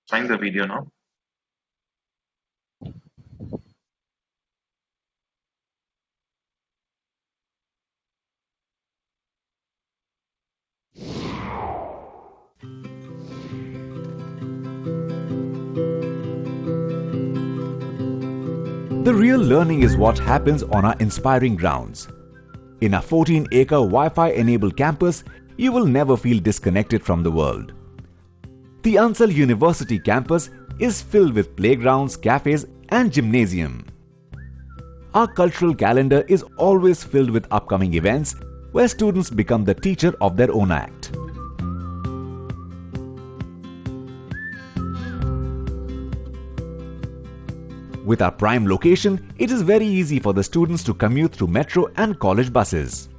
Showing the video now. The real learning is what happens on our inspiring grounds. In a 14-acre Wi-Fi enabled campus, you will never feel disconnected from the world. The Ansal University campus is filled with playgrounds, cafes and gymnasium. Our cultural calendar is always filled with upcoming events where students become the teacher of their own act. With our prime location, it is very easy for the students to commute through metro and college buses.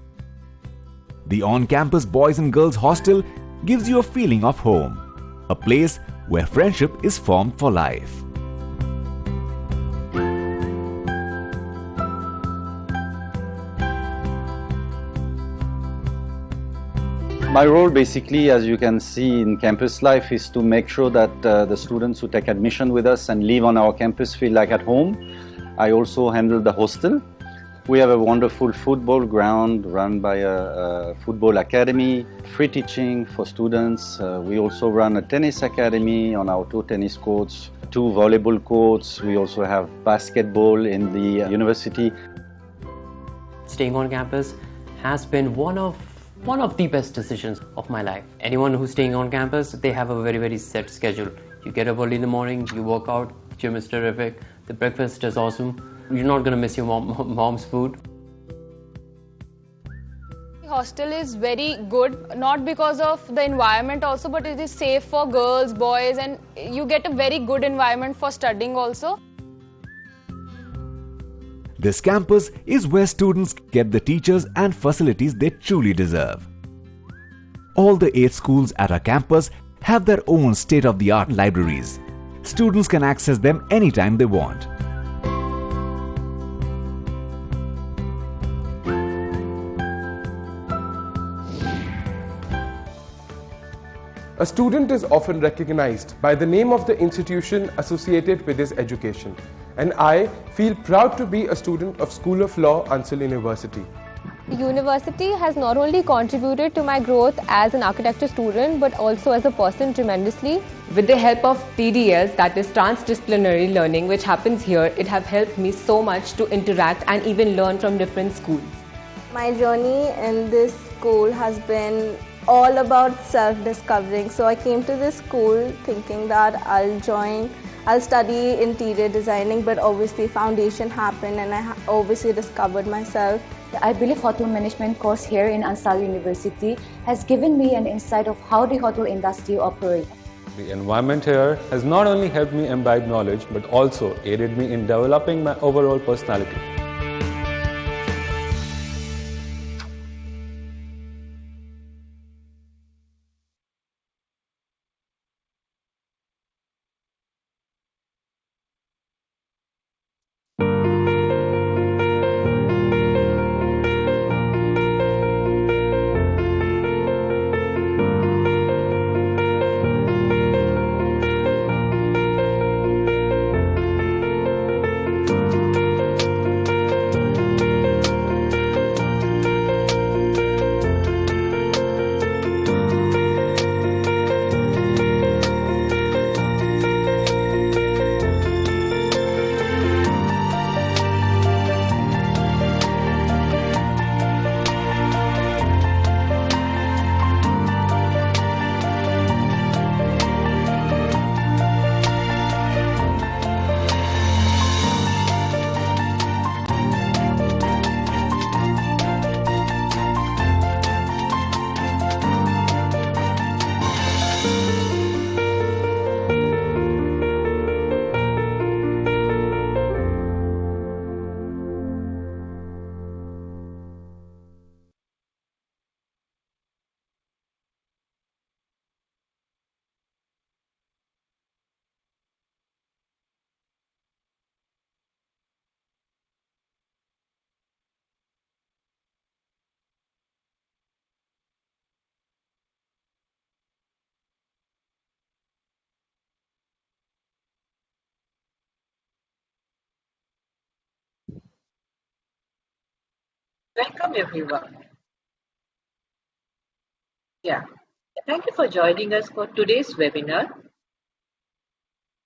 The on-campus boys and girls hostel gives you a feeling of home, a place where friendship is formed for life. My role basically, as you can see in campus life, is to make sure that the students who take admission with us and live on our campus feel like at home. I also handle the hostel. We have a wonderful football ground run by a football academy, free teaching for students. We also run a tennis academy on our 2 tennis courts, 2 volleyball courts. We also have basketball in the university. Staying on campus has been one of the best decisions of my life. Anyone who's staying on campus, they have a very set schedule. You get up early in the morning, you work out, gym is terrific, the breakfast is awesome. You're not going to miss your mom's food. The hostel is very good, not because of the environment also, but it is safe for girls, boys, and you get a very good environment for studying also. This campus is where students get the teachers and facilities they truly deserve. All the 8 schools at our campus have their own state-of-the-art libraries. Students can access them anytime they want. A student is often recognized by the name of the institution associated with his education, and I feel proud to be a student of School of Law, Ansal University. The university has not only contributed to my growth as an architecture student but also as a person tremendously. With the help of TDLs, that is transdisciplinary learning, which happens here, it have helped me so much to interact and even learn from different schools. My journey in this school has been all about self-discovering. So I came to this school thinking that I'll study interior designing, but obviously foundation happened and I obviously discovered myself. I believe hotel management course here in Ansal University has given me an insight of how the hotel industry operates. The environment here has not only helped me imbibe knowledge but also aided me in developing my overall personality. Welcome everyone. Yeah, thank you for joining us for today's webinar.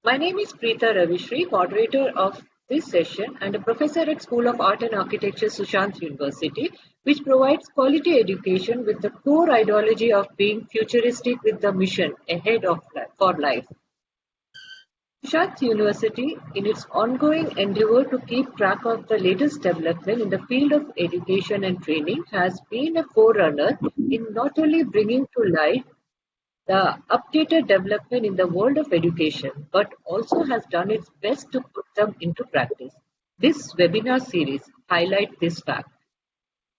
My name is Preetha Ravisree, moderator of this session and a professor at School of Art and Architecture, Sushant University, which provides quality education with the core ideology of being futuristic with the mission ahead of for life. Sushant University, in its ongoing endeavor to keep track of the latest development in the field of education and training, has been a forerunner in not only bringing to light the updated development in the world of education, but also has done its best to put them into practice. This webinar series highlights this fact.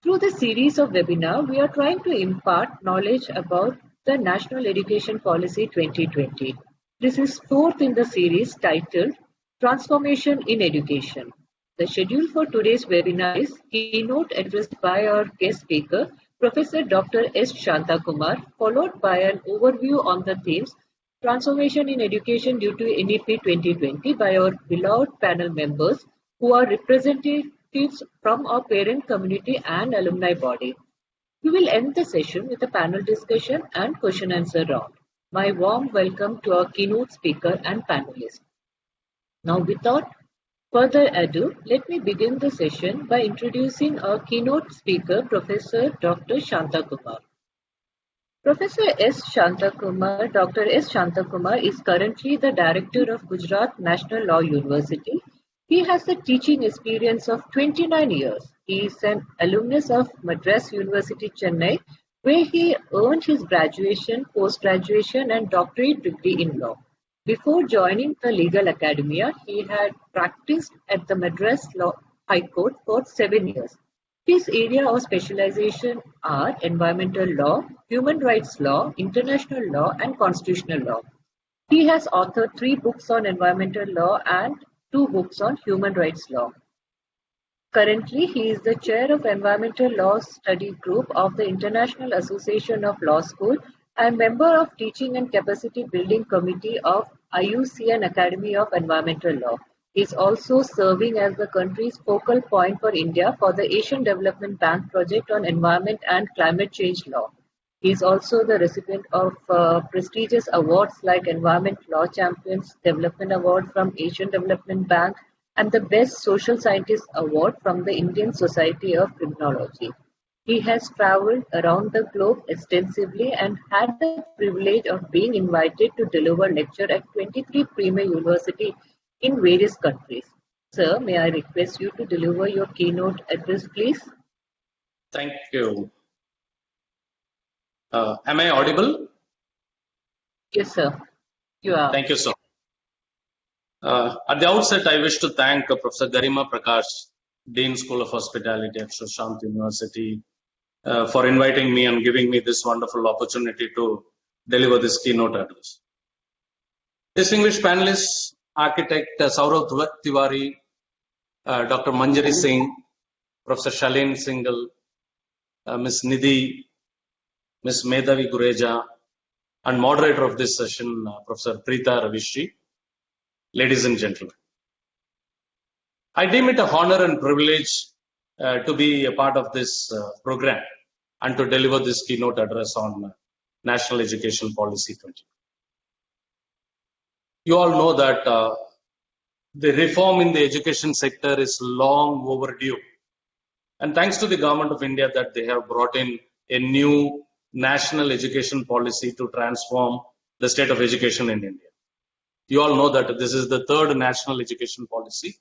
Through the series of webinars, we are trying to impart knowledge about the National Education Policy 2020. This is fourth in the series titled Transformation in Education. The schedule for today's webinar is keynote addressed by our guest speaker, Professor Dr. S. Kumar, followed by an overview on the themes Transformation in Education due to NEP 2020 by our beloved panel members who are representatives from our parent community and alumni body. We will end the session with a panel discussion and question answer round. My warm welcome to our keynote speaker and panelists. Now, without further ado, let me begin the session by introducing our keynote speaker, Professor Dr. Kumar. Professor Dr. S. Kumar is currently the Director of Gujarat National Law University. He has a teaching experience of 29 years. He is an alumnus of Madras University, Chennai, where he earned his graduation, post-graduation and doctorate degree in law. Before joining the legal academia, he had practiced at the Madras High Court for 7 years. His area of specialization are environmental law, human rights law, international law and constitutional law. He has authored 3 books on environmental law and 2 books on human rights law. Currently, he is the chair of Environmental Law Study Group of the International Association of Law School and member of Teaching and Capacity Building Committee of IUCN Academy of Environmental Law. He is also serving as the country's focal point for India for the Asian Development Bank project on environment and climate change law. He is also the recipient of prestigious awards like Environment Law Champions Development Award from Asian Development Bank and the Best Social Scientist Award from the Indian Society of Criminology. He has traveled around the globe extensively and had the privilege of being invited to deliver lecture at 23 premier universities in various countries. Sir, may I request you to deliver your keynote address, please? Thank you. Am I audible? Yes, sir. You are. Thank you, sir. At the outset, I wish to thank Professor Garima Prakash, Dean School of Hospitality at Sushant University, for inviting me and giving me this wonderful opportunity to deliver this keynote address. Distinguished panelists, architect Saurav Tiwari, Dr. Manjari Singh, Professor Shalin Singhal, Ms. Nidhi, Ms. Medha Gureja, and moderator of this session, Professor Preetha Ravisree. Ladies and gentlemen, I deem it an honor and privilege to be a part of this program and to deliver this keynote address on National Education Policy 20. You all know that the reform in the education sector is long overdue. And thanks to the government of India that they have brought in a new national education policy to transform the state of education in India. You all know that this is the third national education policy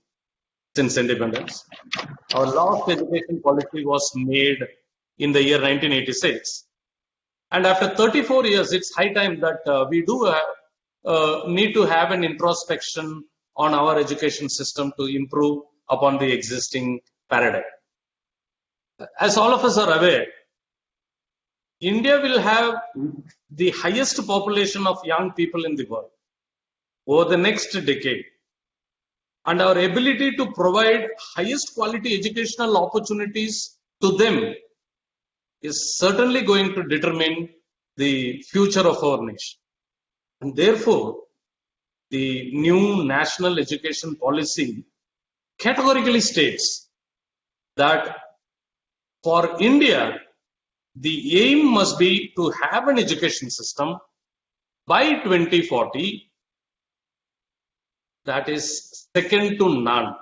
since independence. Our last education policy was made in the year 1986. And after 34 years, it's high time that we do need to have an introspection on our education system to improve upon the existing paradigm. As all of us are aware, India will have the highest population of young people in the world over the next decade. And our ability to provide highest quality educational opportunities to them is certainly going to determine the future of our nation. And therefore, the new national education policy categorically states that For India, the aim must be to have an education system by 2040 that is second to none.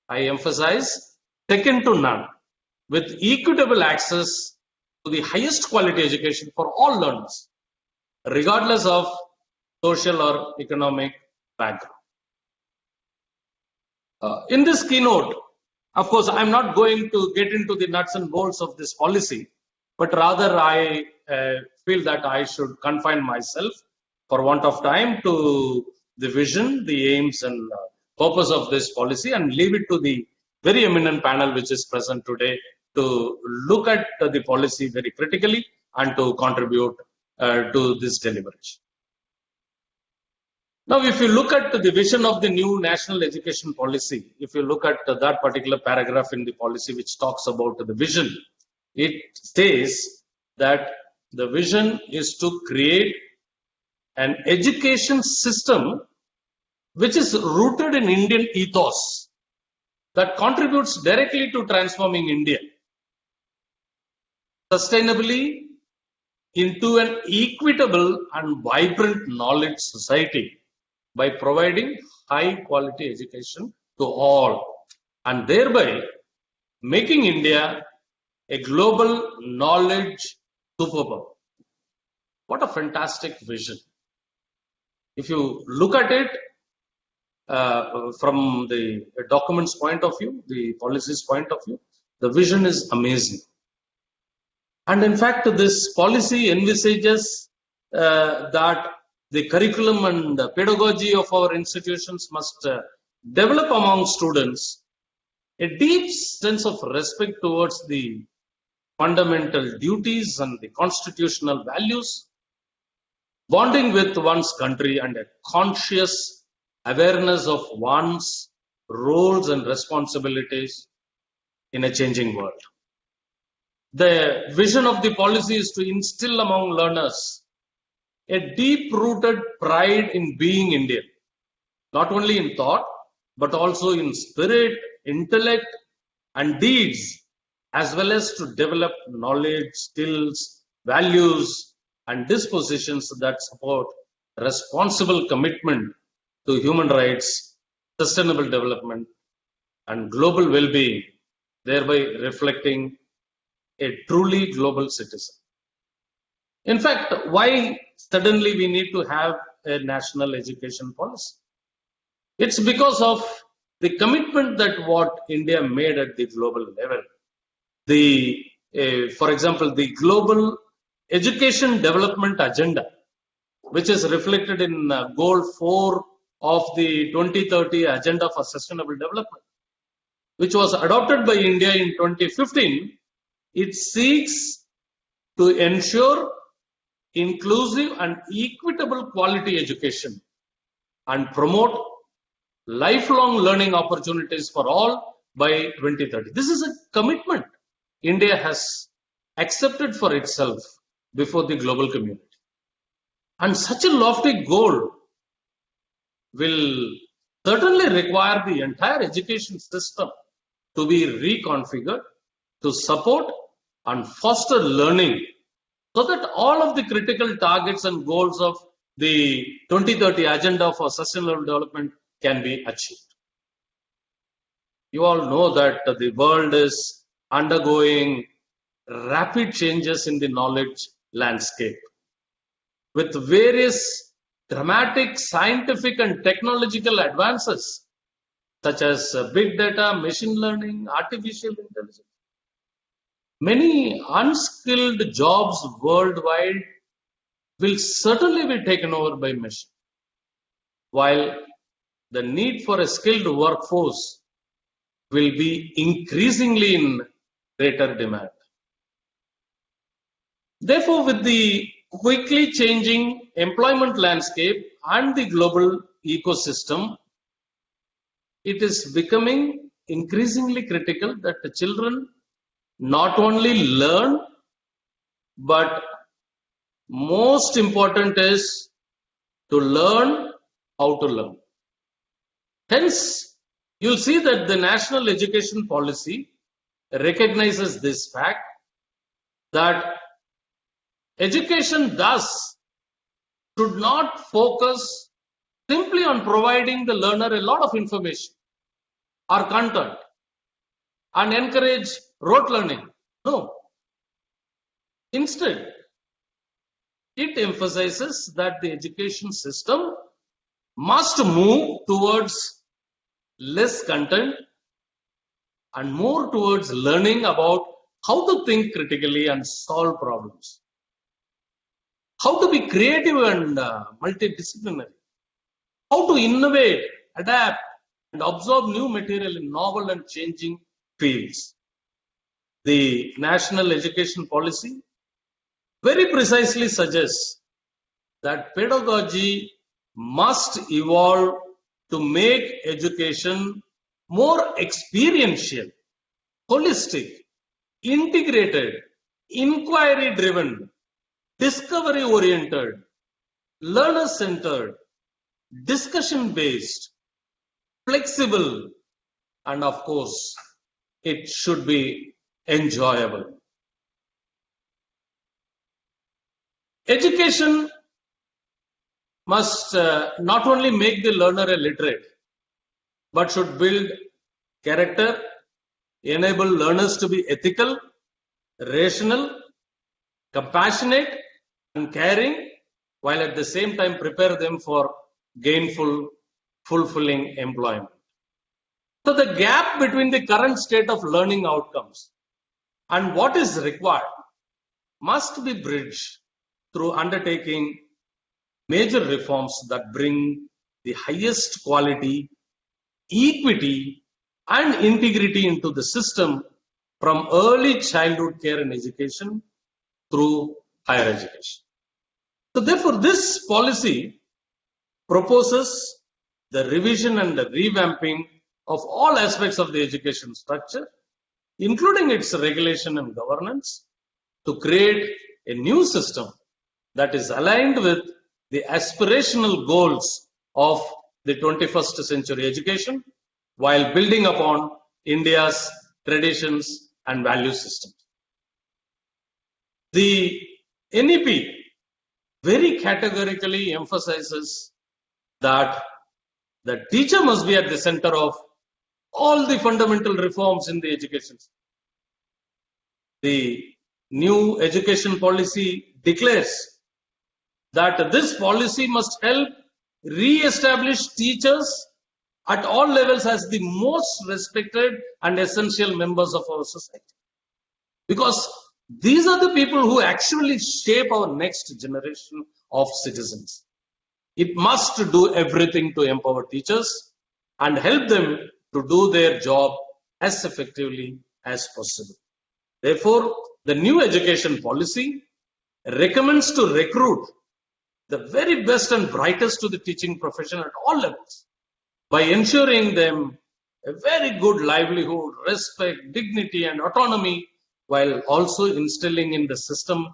I emphasize second to none, with equitable access to the highest quality education for all learners, regardless of social or economic background. In this keynote, of course, I'm not going to get into the nuts and bolts of this policy, but rather I feel that I should confine myself for want of time to the vision, the aims and purpose of this policy, and leave it to the very eminent panel which is present today to look at the policy very critically and to contribute to this deliberation. Now, if you look at the vision of the new national education policy, if you look at that particular paragraph in the policy which talks about the vision, it says that the vision is to create an education system which is rooted in Indian ethos that contributes directly to transforming India sustainably into an equitable and vibrant knowledge society by providing high quality education to all, and thereby making India a global knowledge superpower. What a fantastic vision. If you look at it from the document's point of view, the policy's point of view, the vision is amazing. And in fact, this policy envisages that the curriculum and pedagogy of our institutions must develop among students a deep sense of respect towards the fundamental duties and the constitutional values, bonding with one's country, and a conscious awareness of one's roles and responsibilities in a changing world. The vision of the policy is to instill among learners a deep-rooted pride in being Indian, not only in thought, but also in spirit, intellect, and deeds, as well as to develop knowledge, skills, values, and dispositions that support responsible commitment to human rights, sustainable development, and global well-being, thereby reflecting a truly global citizen. In fact, why suddenly we need to have a national education policy? It's because of the commitment that what India made at the global level. For example, the global education development agenda, which is reflected in goal 4 of the 2030 agenda for sustainable development, which was adopted by India in 2015, it seeks to ensure inclusive and equitable quality education and promote lifelong learning opportunities for all by 2030. This is a commitment India has accepted for itself before the global community. And such a lofty goal will certainly require the entire education system to be reconfigured to support and foster learning so that all of the critical targets and goals of the 2030 agenda for sustainable development can be achieved. You all know that the world is undergoing rapid changes in the knowledge landscape, with various dramatic scientific and technological advances such as big data, machine learning, artificial intelligence. Many unskilled jobs worldwide will certainly be taken over by machine, while the need for a skilled workforce will be increasingly in greater demand. Therefore, with the quickly changing employment landscape and the global ecosystem, it is becoming increasingly critical that the children not only learn, but most important is to learn how to learn. Hence, you'll see that the national education policy recognizes this fact that education thus should not focus simply on providing the learner a lot of information or content and encourage rote learning. No. Instead, it emphasizes that the education system must move towards less content and more towards learning about how to think critically and solve problems, how to be creative and multidisciplinary, how to innovate, adapt, and absorb new material in novel and changing fields. The national education policy very precisely suggests that pedagogy must evolve to make education more experiential, holistic, integrated, inquiry-driven, discovery-oriented, learner-centered, discussion-based, flexible, and of course, it should be enjoyable. Education must not only make the learner a literate, but should build character, enable learners to be ethical, rational, compassionate, and caring, while at the same time prepare them for gainful, fulfilling employment. So the gap between the current state of learning outcomes and what is required must be bridged through undertaking major reforms that bring the highest quality, equity, and integrity into the system from early childhood care and education through higher education. So therefore, this policy proposes the revision and the revamping of all aspects of the education structure, including its regulation and governance, to create a new system that is aligned with the aspirational goals of the 21st century education, while building upon India's traditions and value systems. The NEP very categorically emphasizes that the teacher must be at the center of all the fundamental reforms in the education system. The new education policy declares that this policy must help re-establish teachers at all levels as the most respected and essential members of our society. Because these are the people who actually shape our next generation of citizens. It must do everything to empower teachers and help them to do their job as effectively as possible. Therefore, the new education policy recommends to recruit the very best and brightest to the teaching profession at all levels by ensuring them a very good livelihood, respect, dignity, and autonomy, while also instilling in the system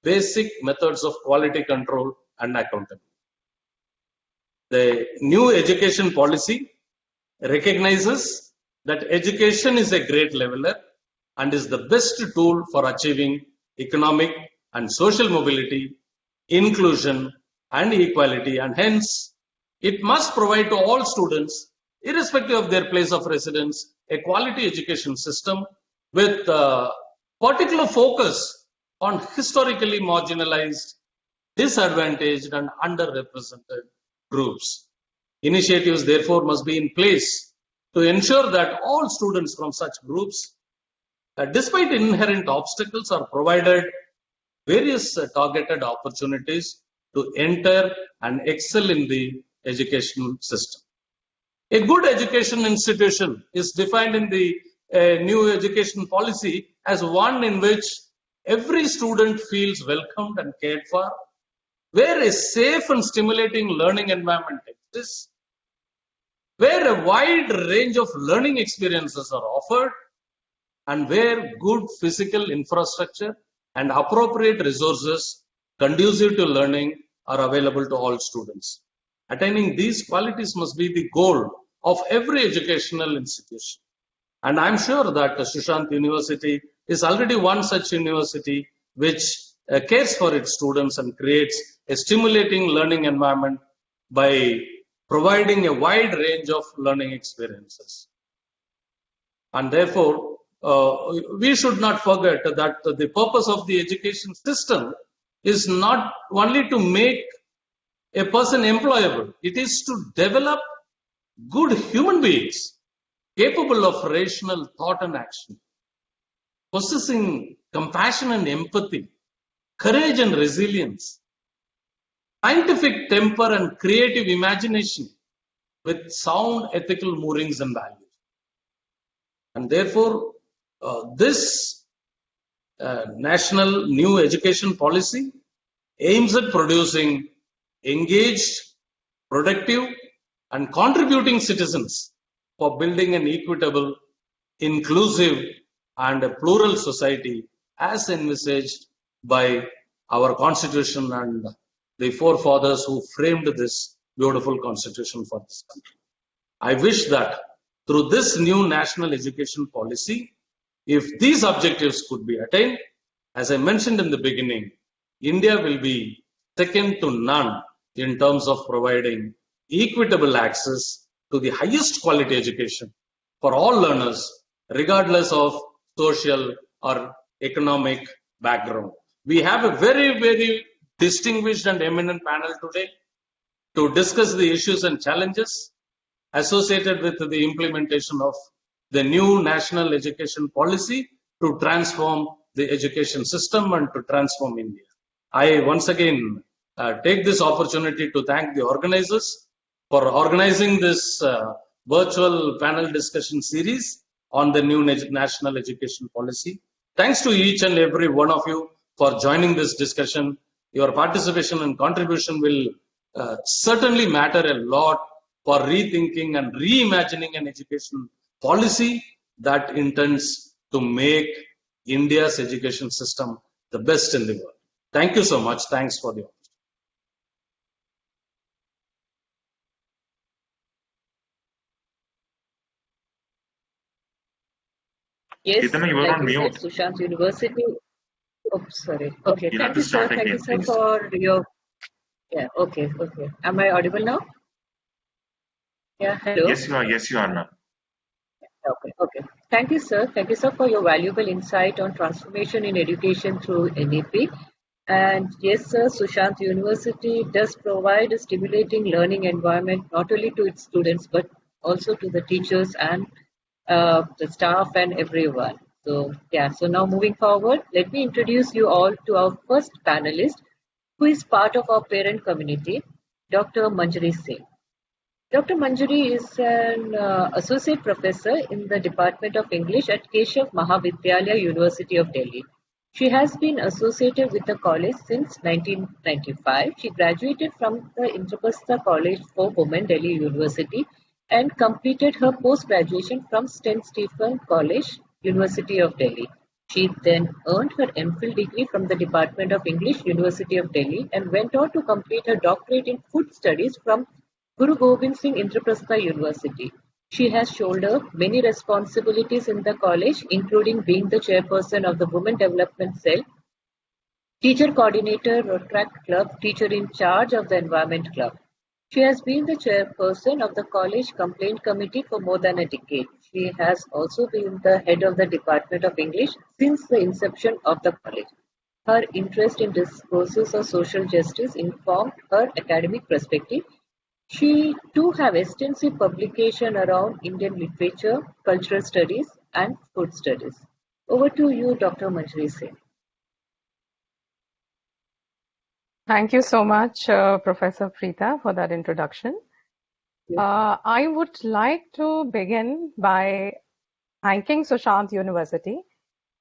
basic methods of quality control and accountability. The new education policy recognizes that education is a great leveler and is the best tool for achieving economic and social mobility, inclusion, and equality, and hence it must provide to all students, irrespective of their place of residence, a quality education system with particular focus on historically marginalized, disadvantaged, and underrepresented groups. Initiatives, therefore, must be in place to ensure that all students from such groups, despite inherent obstacles, are provided various targeted opportunities to enter and excel in the educational system. A good education institution is defined in the new education policy as one in which every student feels welcomed and cared for, where a safe and stimulating learning environment exists, where a wide range of learning experiences are offered, and where good physical infrastructure and appropriate resources conducive to learning are available to all students. Attaining these qualities must be the goal of every educational institution. And I'm sure that Sushant University is already one such university which cares for its students and creates a stimulating learning environment by providing a wide range of learning experiences. And therefore, we should not forget that the purpose of the education system is not only to make a person employable, it is to develop good human beings capable of rational thought and action, possessing compassion and empathy, courage and resilience, scientific temper and creative imagination with sound ethical moorings and values. And therefore, this national new education policy aims at producing engaged, productive, and contributing citizens for building an equitable, inclusive, and a plural society as envisaged by our constitution and the forefathers who framed this beautiful constitution for this country. I wish that through this new national education policy, if these objectives could be attained, as I mentioned in the beginning, India will be second to none in terms of providing equitable access to the highest quality education for all learners, regardless of social or economic background. We have a very, very distinguished and eminent panel today to discuss the issues and challenges associated with the implementation of the new national education policy to transform the education system and to transform India. I once again take this opportunity to thank the organizers for organizing this virtual panel discussion series on the new national education policy. Thanks to each and every one of you for joining this discussion. Your participation and contribution will certainly matter a lot for rethinking and reimagining an education policy that intends to make India's education system the best in the world. Thank you so much. Thanks for the opportunity. Yes, Preetha, you were like on you mute. said, Sushant University. Oh, sorry. Okay, You'll have thank to you, sir. start Thank you, again, sir, please. for your. Yeah, okay, okay. Am I audible now? Yeah, hello. Yes, you are. Yes, you are now. Okay, okay. Thank you, sir. Thank you, sir, for your valuable insight on transformation in education through NEP. And yes, sir, Sushant University does provide a stimulating learning environment not only to its students but also to the teachers and the staff and everyone. So yeah, so now moving forward, let me introduce you all to our first panelist, who is part of our parent community, Dr. Madhuri Singh. Dr. Madhuri is an associate professor in the Department of English at Keshav Mahavidyalaya, University of Delhi. She has been associated with the college since 1995. She graduated from the Indraprastha College for Women, Delhi University, and completed her post-graduation from St. Stephen College, University of Delhi. She then earned her MPhil degree from the Department of English, University of Delhi, and went on to complete her doctorate in food studies from Guru Gobind Singh Indraprastha University. She has shouldered many responsibilities in the college, including being the chairperson of the Women Development Cell, teacher coordinator, Rotaract Club, teacher in charge of the Environment Club. She has been the chairperson of the college complaint committee for more than a decade. She has also been the head of the Department of English since the inception of the college. Her interest in discourses of social justice informed her academic perspective. She too have extensive publication around Indian literature, cultural studies and food studies. Over to you, Dr. Madhuri Singh. Thank you so much, Professor Preetha, for that introduction. I would like to begin by thanking Sushant University,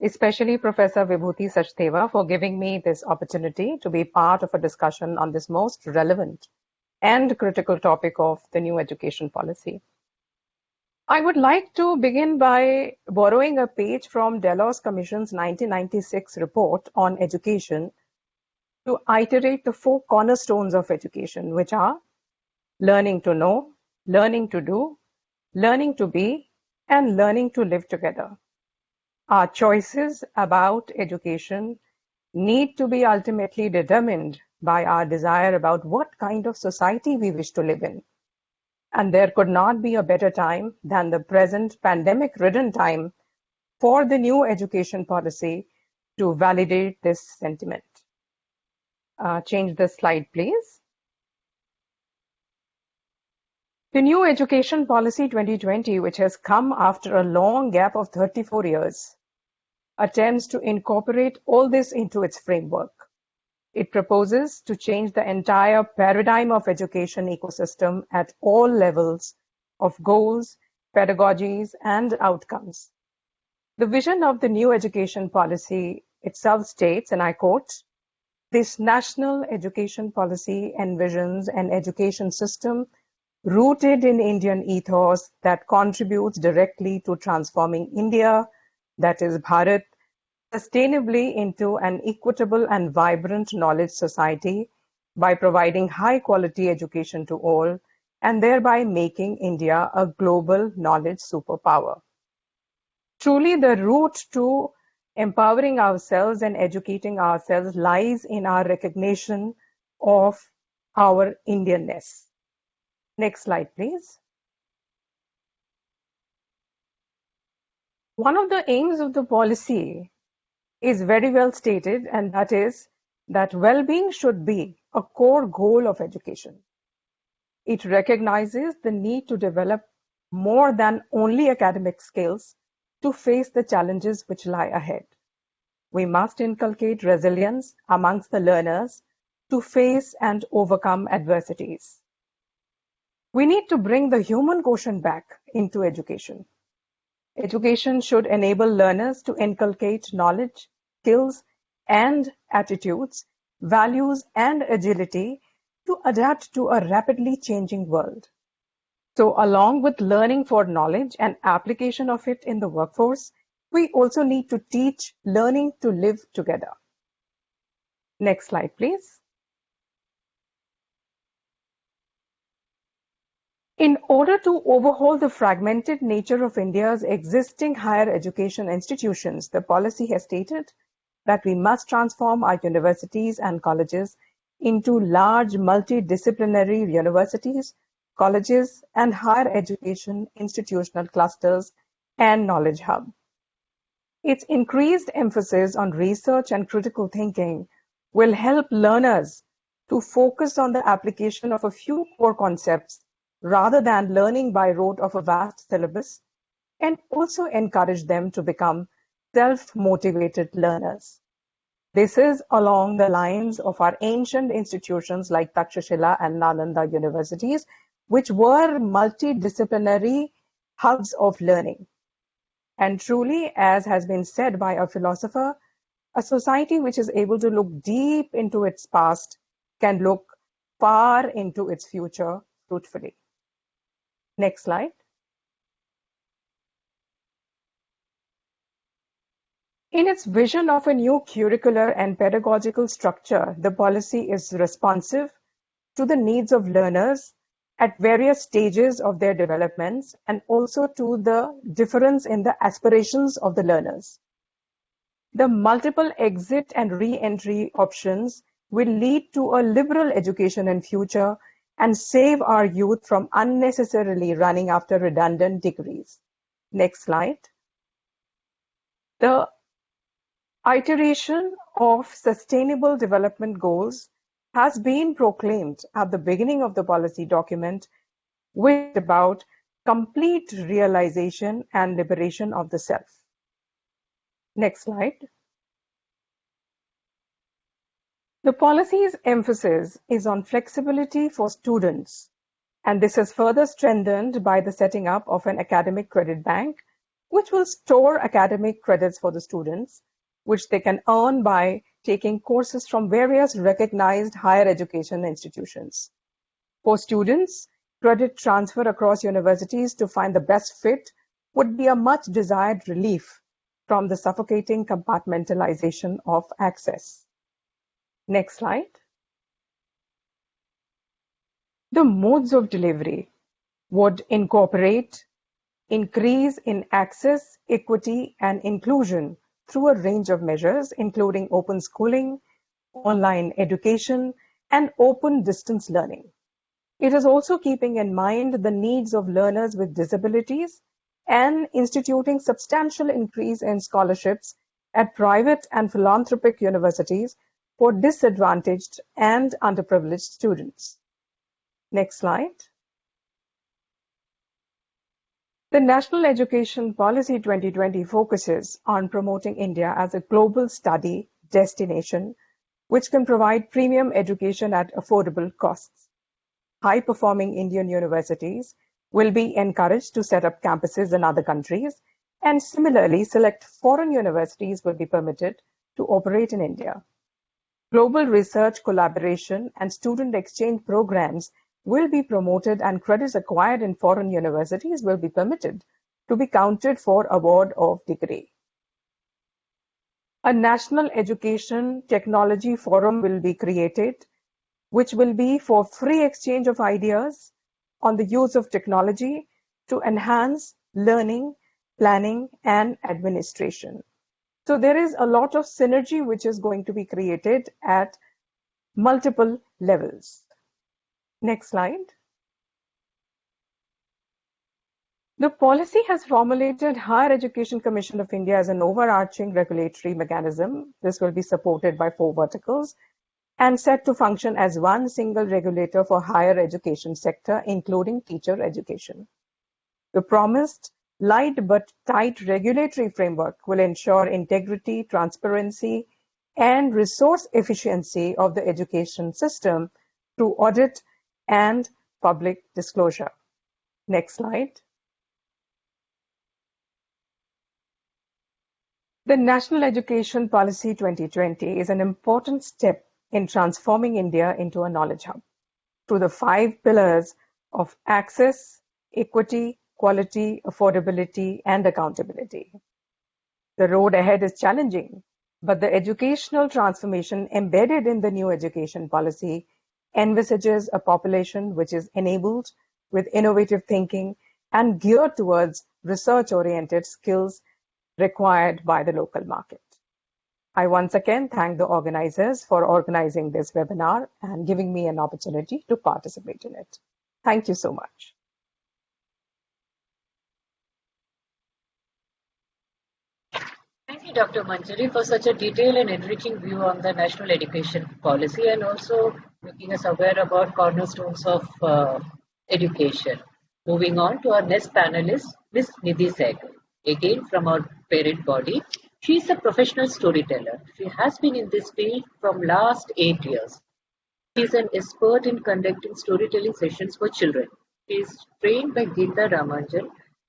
especially Professor Vibhuti Sachdeva, for giving me this opportunity to be part of a discussion on this most relevant and critical topic of the new education policy. I would like to begin by borrowing a page from Delos Commission's 1996 report on education to iterate the 4 cornerstones of education, which are learning to know, learning to do, learning to be, and learning to live together. Our choices about education need to be ultimately determined by our desire about what kind of society we wish to live in. And there could not be a better time than the present pandemic-ridden time for the new education policy to validate this sentiment. Change the slide, please. The new Education Policy 2020, which has come after a long gap of 34 years, attempts to incorporate all this into its framework. It proposes to change the entire paradigm of education ecosystem at all levels of goals, pedagogies, and outcomes. The vision of the new education policy itself states, and I quote, "This national education policy envisions an education system rooted in Indian ethos that contributes directly to transforming India, that is Bharat, sustainably into an equitable and vibrant knowledge society by providing high-quality education to all and thereby making India a global knowledge superpower." Truly, the route to empowering ourselves and educating ourselves lies in our recognition of our Indianness. Next slide, please. One of the aims of the policy is very well stated, and that is that well-being should be a core goal of education. It recognizes the need to develop more than only academic skills to face the challenges which lie ahead. We must inculcate resilience amongst the learners to face and overcome adversities. We need to bring the human quotient back into education. Education should enable learners to inculcate knowledge, skills, and attitudes, values, and agility to adapt to a rapidly changing world. So, along with learning for knowledge and application of it in the workforce, we also need to teach learning to live together. Next slide, please. In order to overhaul the fragmented nature of India's existing higher education institutions, the policy has stated that we must transform our universities and colleges into large multidisciplinary universities, colleges, and higher education institutional clusters and knowledge hub. Its increased emphasis on research and critical thinking will help learners to focus on the application of a few core concepts rather than learning by rote of a vast syllabus, and also encourage them to become self-motivated learners. This is along the lines of our ancient institutions like Takshashila and Nalanda universities, which were multidisciplinary hubs of learning. And truly, as has been said by a philosopher, a society which is able to look deep into its past can look far into its future fruitfully. Next slide. In its vision of a new curricular and pedagogical structure, the policy is responsive to the needs of learners at various stages of their developments and also to the difference in the aspirations of the learners. The multiple exit and re-entry options will lead to a liberal education in future and save our youth from unnecessarily running after redundant degrees. Next slide. The iteration of Sustainable Development Goals has been proclaimed at the beginning of the policy document, which is about complete realization and liberation of the self. Next slide. The policy's emphasis is on flexibility for students, and this is further strengthened by the setting up of an academic credit bank, which will store academic credits for the students, which they can earn by taking courses from various recognized higher education institutions. For students, credit transfer across universities to find the best fit would be a much desired relief from the suffocating compartmentalization of access. Next slide. The modes of delivery would incorporate increase in access, equity, and inclusion through a range of measures, including open schooling, online education, and open distance learning. It is also keeping in mind the needs of learners with disabilities and instituting substantial increase in scholarships at private and philanthropic universities for disadvantaged and underprivileged students. Next slide. The National Education Policy 2020 focuses on promoting India as a global study destination which can provide premium education at affordable costs. High-performing Indian universities will be encouraged to set up campuses in other countries, and similarly, select foreign universities will be permitted to operate in India. Global research collaboration and student exchange programs will be promoted, and credits acquired in foreign universities will be permitted to be counted for award of degree. A National Education Technology Forum will be created, which will be for free exchange of ideas on the use of technology to enhance learning, planning, and administration. So there is a lot of synergy which is going to be created at multiple levels. Next slide. The policy has formulated Higher Education Commission of India as an overarching regulatory mechanism. This will be supported by 4 verticals and set to function as one single regulator for higher education sector, including teacher education. The promised light but tight regulatory framework will ensure integrity, transparency, and resource efficiency of the education system through audit and public disclosure. Next slide. The National Education Policy 2020 is an important step in transforming India into a knowledge hub through the 5 pillars of access, equity, quality, affordability, and accountability. The road ahead is challenging, but the educational transformation embedded in the new education policy envisages a population which is enabled with innovative thinking and geared towards research-oriented skills required by the local market. I once again thank the organizers for organizing this webinar and giving me an opportunity to participate in it. Thank you so much. Thank you, Dr. Manjari, for such a detailed and enriching view on the national education policy and also making us aware about cornerstones of education. Moving on to our next panelist, Ms. Medha Sethi, again from our parent body. She is a professional storyteller. She has been in this field from last 8 years. She is an expert in conducting storytelling sessions for children. She is trained by Geeta Ramanjan,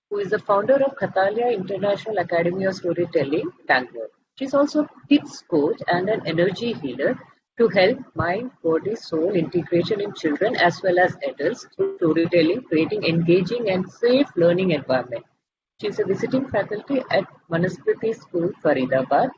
who is the founder of Khathalia International Academy of Storytelling, Bangalore. She is also a kids coach and an energy healer to help mind, body, soul integration in children as well as adults through storytelling, creating engaging and safe learning environment. She is a visiting faculty at Manusmriti School, Faridabad.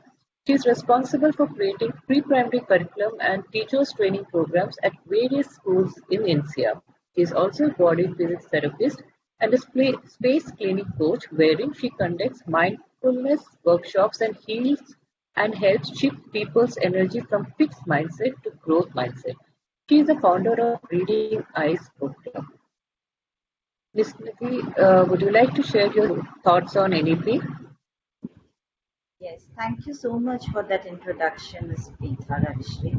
She is responsible for creating pre-primary curriculum and teachers training programs at various schools in NCR. She is also a body physics therapist and a space cleaning coach, wherein she conducts mindfulness workshops and heals and helps shift people's energy from fixed mindset to growth mindset. She is the founder of Reading Eyes Book Club. Ms. Nidhi, would you like to share your thoughts on anything? Yes, thank you so much for that introduction, Ms. Preetha Ravisree.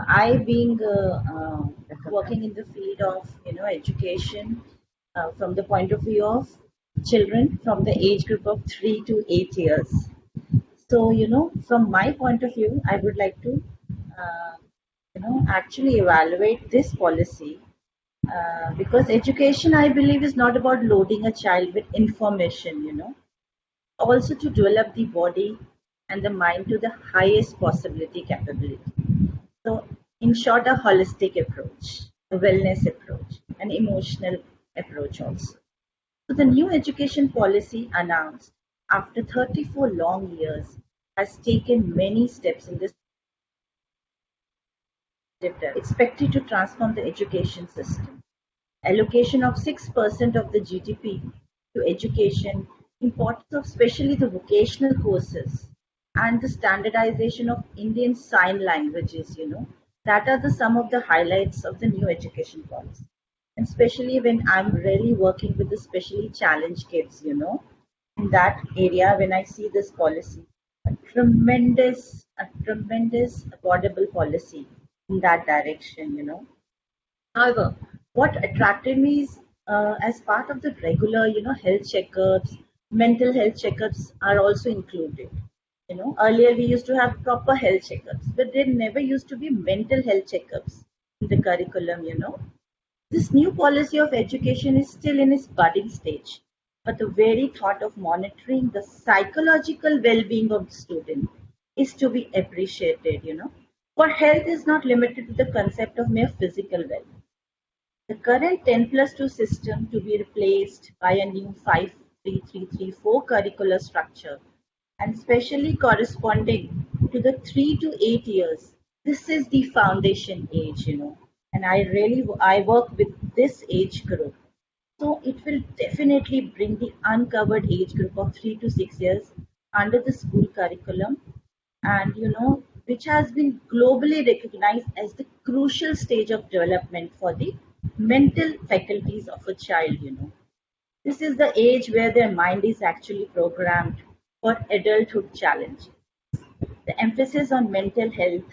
I being working in the field of education from the point of view of children from the age group of 3 to 8 years. So from my point of view, I would like to actually evaluate this policy because education, I believe, is not about loading a child with information, also to develop the body and the mind to the highest possibility capability. So in short, a holistic approach, a wellness approach, an emotional approach also. So the new education policy announced after 34 long years has taken many steps in this expected to transform the education system. Allocation of 6% of the GDP to education, importance of especially the vocational courses, and the standardization of Indian sign languages, that are the some of the highlights of the new education policy. And especially when I'm really working with the specially challenged kids, in that area, when I see this policy, a tremendous affordable policy in that direction, However, what attracted me is as part of the regular, health checkups, mental health checkups are also included. Earlier we used to have proper health checkups, but there never used to be mental health checkups in the curriculum. This new policy of education is still in its budding stage, but the very thought of monitoring the psychological well-being of the student is to be appreciated. For health is not limited to the concept of mere physical well-being. The current 10+2 system to be replaced by a new 5-3-3-3-4 curricular structure, and especially corresponding to the 3 to 8 years. This is the foundation age, and I work with this age group. So it will definitely bring the uncovered age group of 3 to 6 years under the school curriculum, and which has been globally recognized as the crucial stage of development for the mental faculties of a child. This is the age where their mind is actually programmed for adulthood challenges. The emphasis on mental health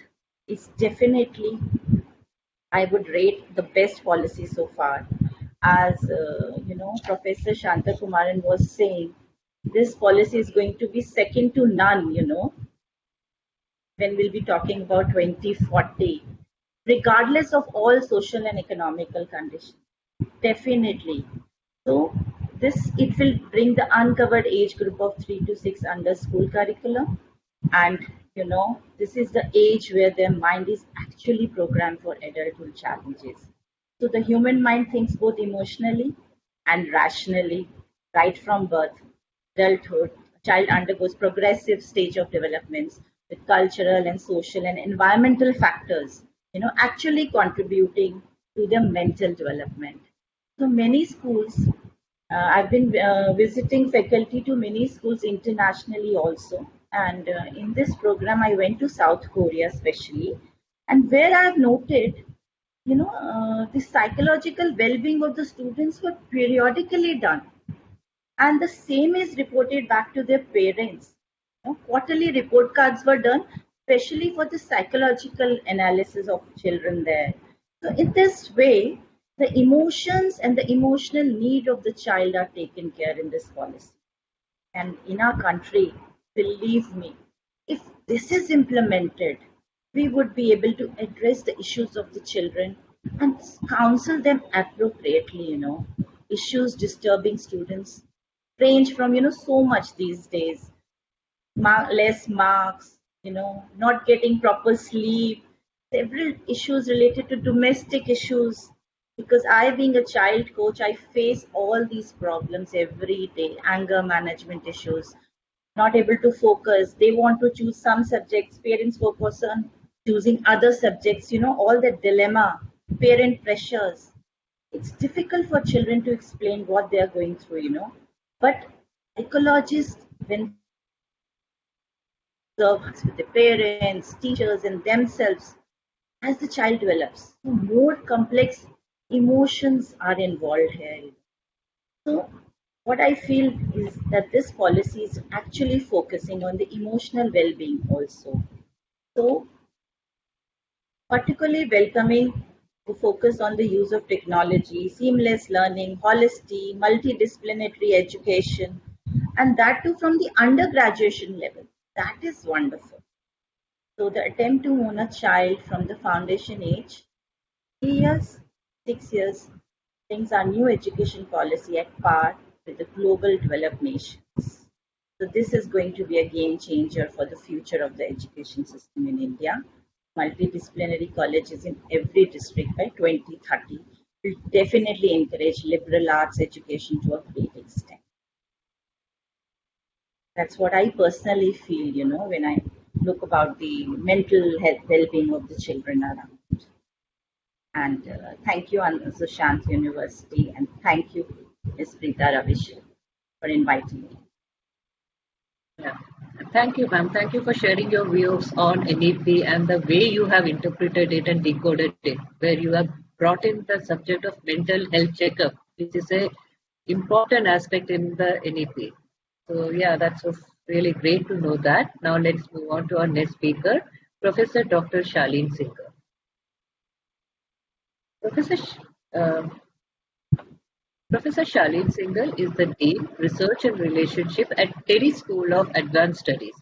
is definitely, I would rate, the best policy so far. As Professor Shanta Kumaran was saying, this policy is going to be second to none, when we'll be talking about 2040, regardless of all social and economical conditions. Definitely. So it will bring the uncovered age group of 3 to 6 under school curriculum, and this is the age where their mind is actually programmed for adulthood challenges. So the human mind thinks both emotionally and rationally right from birth. Adulthood, child undergoes progressive stage of developments with cultural and social and environmental factors, actually contributing to their mental development. So many schools, I've been visiting faculty to many schools internationally also. And in this program, I went to South Korea especially. And where I've noted, the psychological well-being of the students were periodically done. And the same is reported back to their parents. Quarterly report cards were done, especially for the psychological analysis of children there. So in this way, the emotions and the emotional need of the child are taken care in this policy. And in our country, believe me, if this is implemented, we would be able to address the issues of the children and counsel them appropriately. Issues disturbing students range from so much these days. Less marks, not getting proper sleep, several issues related to domestic issues. Because I, being a child coach, I face all these problems every day. Anger management issues, not able to focus. They want to choose some subjects. Parents focus on choosing other subjects. All the dilemma, parent pressures. It's difficult for children to explain what they are going through. But psychologists, when serves with the parents, teachers, and themselves as the child develops, more complex emotions are involved here. So what I feel is that this policy is actually focusing on the emotional well-being also. So particularly welcoming to focus on the use of technology, seamless learning, holistic, multidisciplinary education, and that too from the undergraduation level. That is wonderful. So the attempt to own a child from the foundation age, 3 years, 6 years, brings our new education policy at par with the global developed nations. So this is going to be a game changer for the future of the education system in India. Multidisciplinary colleges in every district by 2030 will definitely encourage liberal arts education to a great extent. That's what I personally feel, when I look about the mental health well-being of the children around. And thank you, Sushant University, and thank you, Ms. Preetha Ravisree. for inviting me. Yeah. Thank you, ma'am. Thank you for sharing your views on NEP and the way you have interpreted it and decoded it, where you have brought in the subject of mental health checkup, which is a important aspect in the NEP. So yeah, that's was really great to know that. Now let's move on to our next speaker, Professor Dr. Shaleen Singh. Professor Sh- uh, Professor Shaleen Singhal is the Dean, Research and Relationship at Teddy School of Advanced Studies.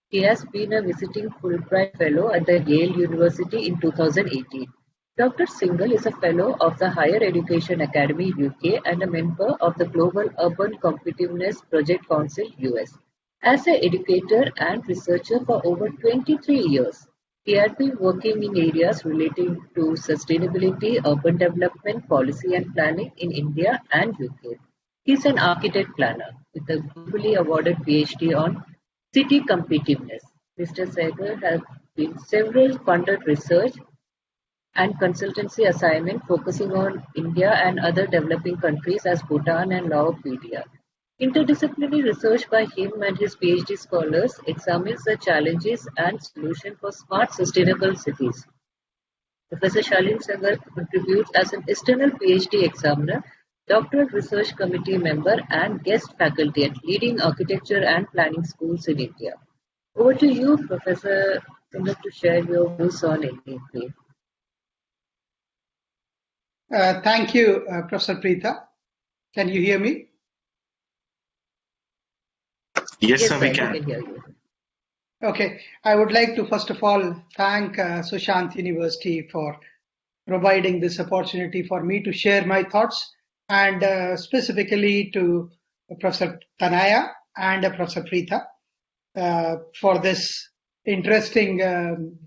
He has been a visiting Fulbright Fellow at the Yale University in 2018. Dr. Singhal is a Fellow of the Higher Education Academy UK and a member of the Global Urban Competitiveness Project Council US. As an educator and researcher for over 23 years, he had been working in areas relating to sustainability, urban development, policy and planning in India and UK. He is an architect planner with a globally awarded PhD on city competitiveness. Mr. Sehgal has been several funded research and consultancy assignments focusing on India and other developing countries as Bhutan and Laos. Interdisciplinary research by him and his PhD scholars examines the challenges and solutions for smart sustainable cities. Professor Shaleen Sagar contributes as an external PhD examiner, doctoral research committee member, and guest faculty at leading architecture and planning schools in India. Over to you, Professor Sagar, to share your views on NEP. Thank you, Professor Preetha. Can you hear me? Yes, sir, we We can. can hear you. Okay. I would like to first of all thank Sushant University for providing this opportunity for me to share my thoughts, and specifically to Professor Tanaya and Professor Preetha for this interesting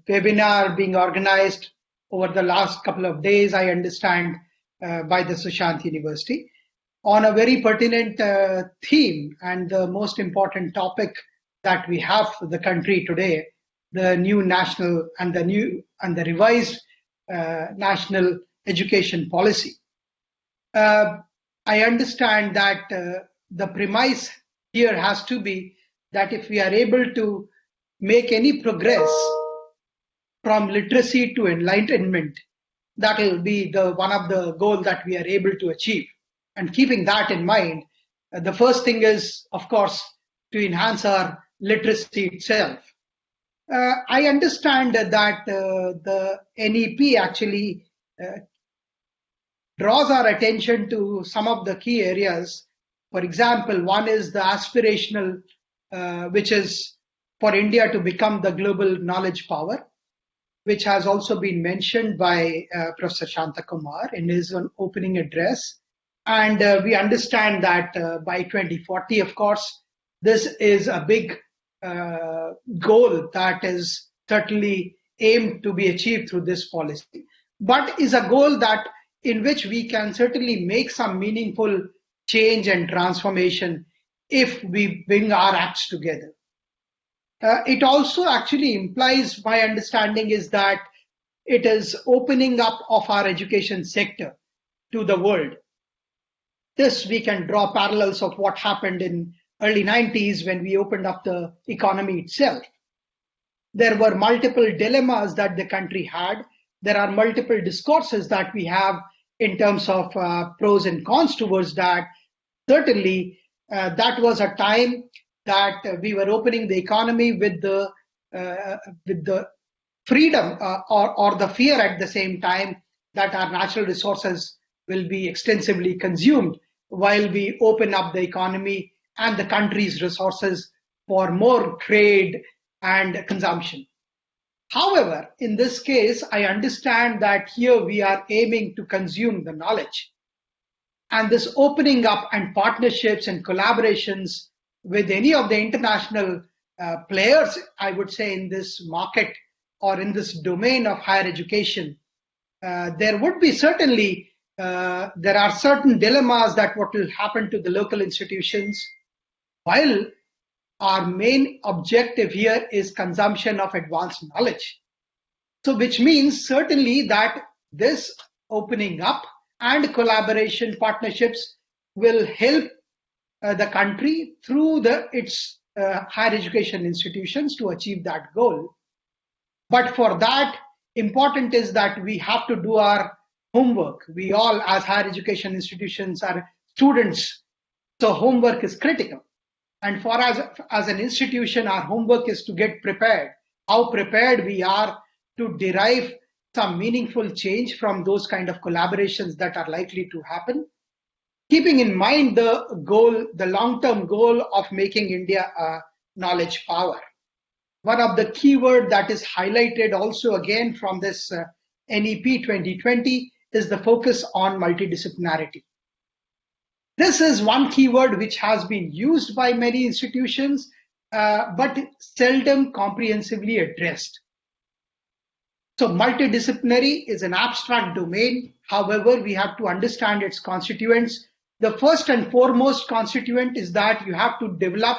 webinar being organized over the last couple of days, I understand, by the Sushant University on a very pertinent theme and the most important topic that we have for the country today, the new national and the revised national education policy. I understand that the premise here has to be that if we are able to make any progress from literacy to enlightenment, that will be the one of the goals that we are able to achieve. And keeping that in mind, the first thing is, of course, to enhance our literacy itself. I understand that the NEP actually draws our attention to some of the key areas. For example, one is the aspirational, which is for India to become the global knowledge power, which has also been mentioned by Professor Shanta Kumar in his opening address. And we understand that by 2040, of course, this is a big goal that is certainly aimed to be achieved through this policy, but is a goal that in which we can certainly make some meaningful change and transformation if we bring our acts together. It also actually implies, my understanding is that it is opening up of our education sector to the world. This we can draw parallels of what happened in early 90s when we opened up the economy itself. There were multiple dilemmas that the country had. There are multiple discourses that we have in terms of pros and cons towards that. Certainly, that was a time that we were opening the economy with the freedom or the fear at the same time that our natural resources will be extensively consumed while we open up the economy and the country's resources for more trade and consumption. However, in this case, I understand that here we are aiming to consume the knowledge. And this opening up and partnerships and collaborations with any of the international players, I would say, in this market or in this domain of higher education, there would be certainly, there are certain dilemmas that what will happen to the local institutions, while our main objective here is consumption of advanced knowledge. So which means certainly that this opening up and collaboration partnerships will help the country through its higher education institutions to achieve that goal. But for that, important is that we have to do our homework. We all, as higher education institutions, are students, so homework is critical. And for us as an institution, our homework is to get prepared. How prepared we are to derive some meaningful change from those kind of collaborations that are likely to happen, keeping in mind the goal, the long-term goal of making India a knowledge power. One of the keyword that is highlighted also again from this NEP 2020 is the focus on multidisciplinarity. This is one keyword which has been used by many institutions, but seldom comprehensively addressed. So multidisciplinary is an abstract domain. However, we have to understand its constituents. The first and foremost constituent is that you have to develop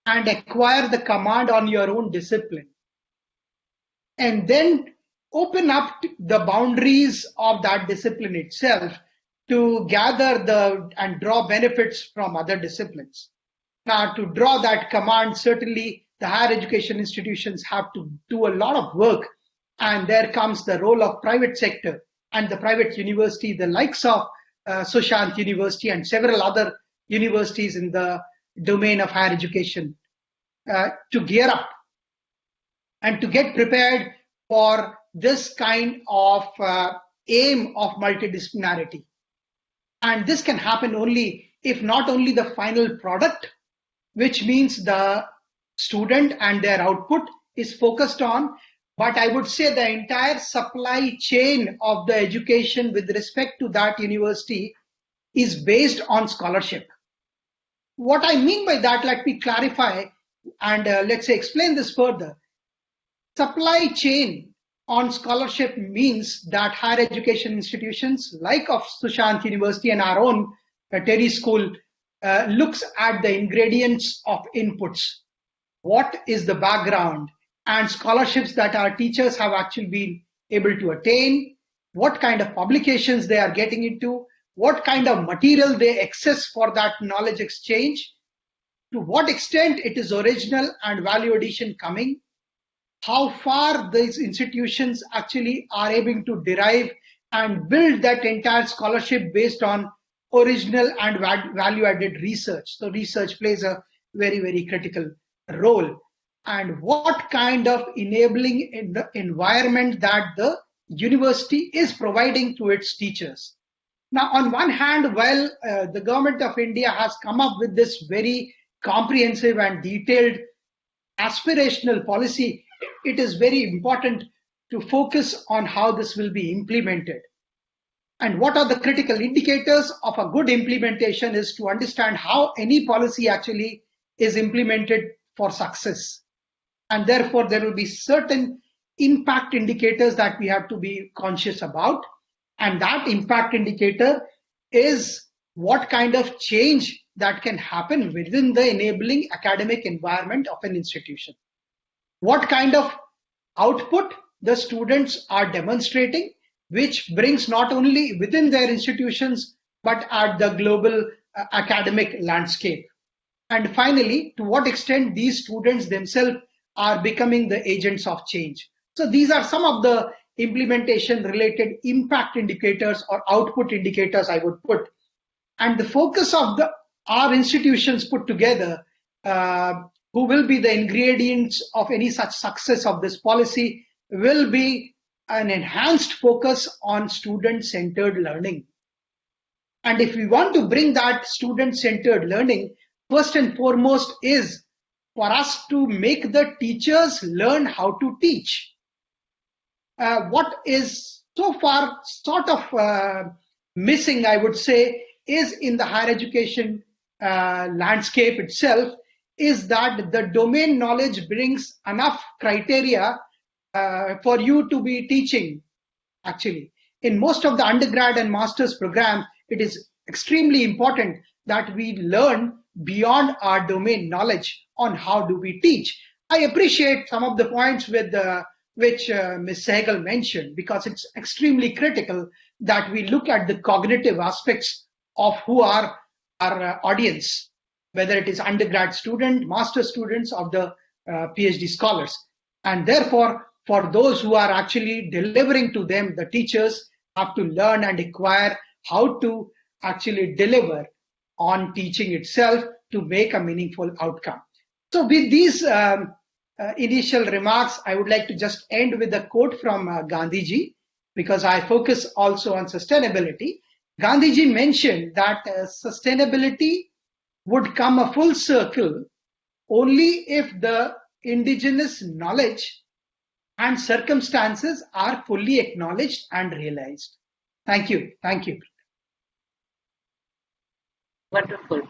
and acquire the command on your own discipline. And then open up the boundaries of that discipline itself to gather and draw benefits from other disciplines. Now, to draw that command, certainly the higher education institutions have to do a lot of work. And there comes the role of private sector and the private university, the likes of Sushant University and several other universities in the domain of higher education to gear up and to get prepared for this kind of aim of multidisciplinarity. And this can happen only if not only the final product, which means the student and their output is focused on, but I would say the entire supply chain of the education with respect to that university is based on scholarship. What I mean by that, let me clarify and let's say explain this further. Supply chain on scholarship means that higher education institutions like of Sushant University and our own Terry School looks at the ingredients of inputs. What is the background and scholarships that our teachers have actually been able to attain, what kind of publications they are getting into, what kind of material they access for that knowledge exchange, to what extent it is original and value addition coming, how far these institutions actually are able to derive and build that entire scholarship based on original and value added research. So research plays a very, very critical role. And what kind of enabling environment that the university is providing to its teachers. Now, on one hand, while the government of India has come up with this very comprehensive and detailed aspirational policy, it is very important to focus on how this will be implemented. And what are the critical indicators of a good implementation is to understand how any policy actually is implemented for success. And therefore, there will be certain impact indicators that we have to be conscious about. And that impact indicator is what kind of change that can happen within the enabling academic environment of an institution. What kind of output the students are demonstrating, which brings not only within their institutions, but at the global academic landscape. And finally, to what extent these students themselves are becoming the agents of change. So these are some of the implementation related impact indicators or output indicators I would put. And the focus of our institutions put together, who will be the ingredients of any such success of this policy, will be an enhanced focus on student-centered learning. And if we want to bring that student-centered learning, first and foremost is for us to make the teachers learn how to teach. What is so far sort of missing, I would say, is in the higher education landscape itself, is that the domain knowledge brings enough criteria for you to be teaching, actually. In most of the undergrad and master's program, it is extremely important that we learn beyond our domain knowledge on how do we teach. I appreciate some of the points with which Ms. Sehgal mentioned, because it's extremely critical that we look at the cognitive aspects of who are our audience. whether it is undergrad student, master students, or the PhD scholars. And therefore, for those who are actually delivering to them, the teachers have to learn and acquire how to actually deliver on teaching itself to make a meaningful outcome. So with these initial remarks, I would like to just end with a quote from Gandhiji, because I focus also on sustainability. Gandhiji mentioned that sustainability would come a full circle only if the indigenous knowledge and circumstances are fully acknowledged and realized. Thank you. Thank you. Wonderful.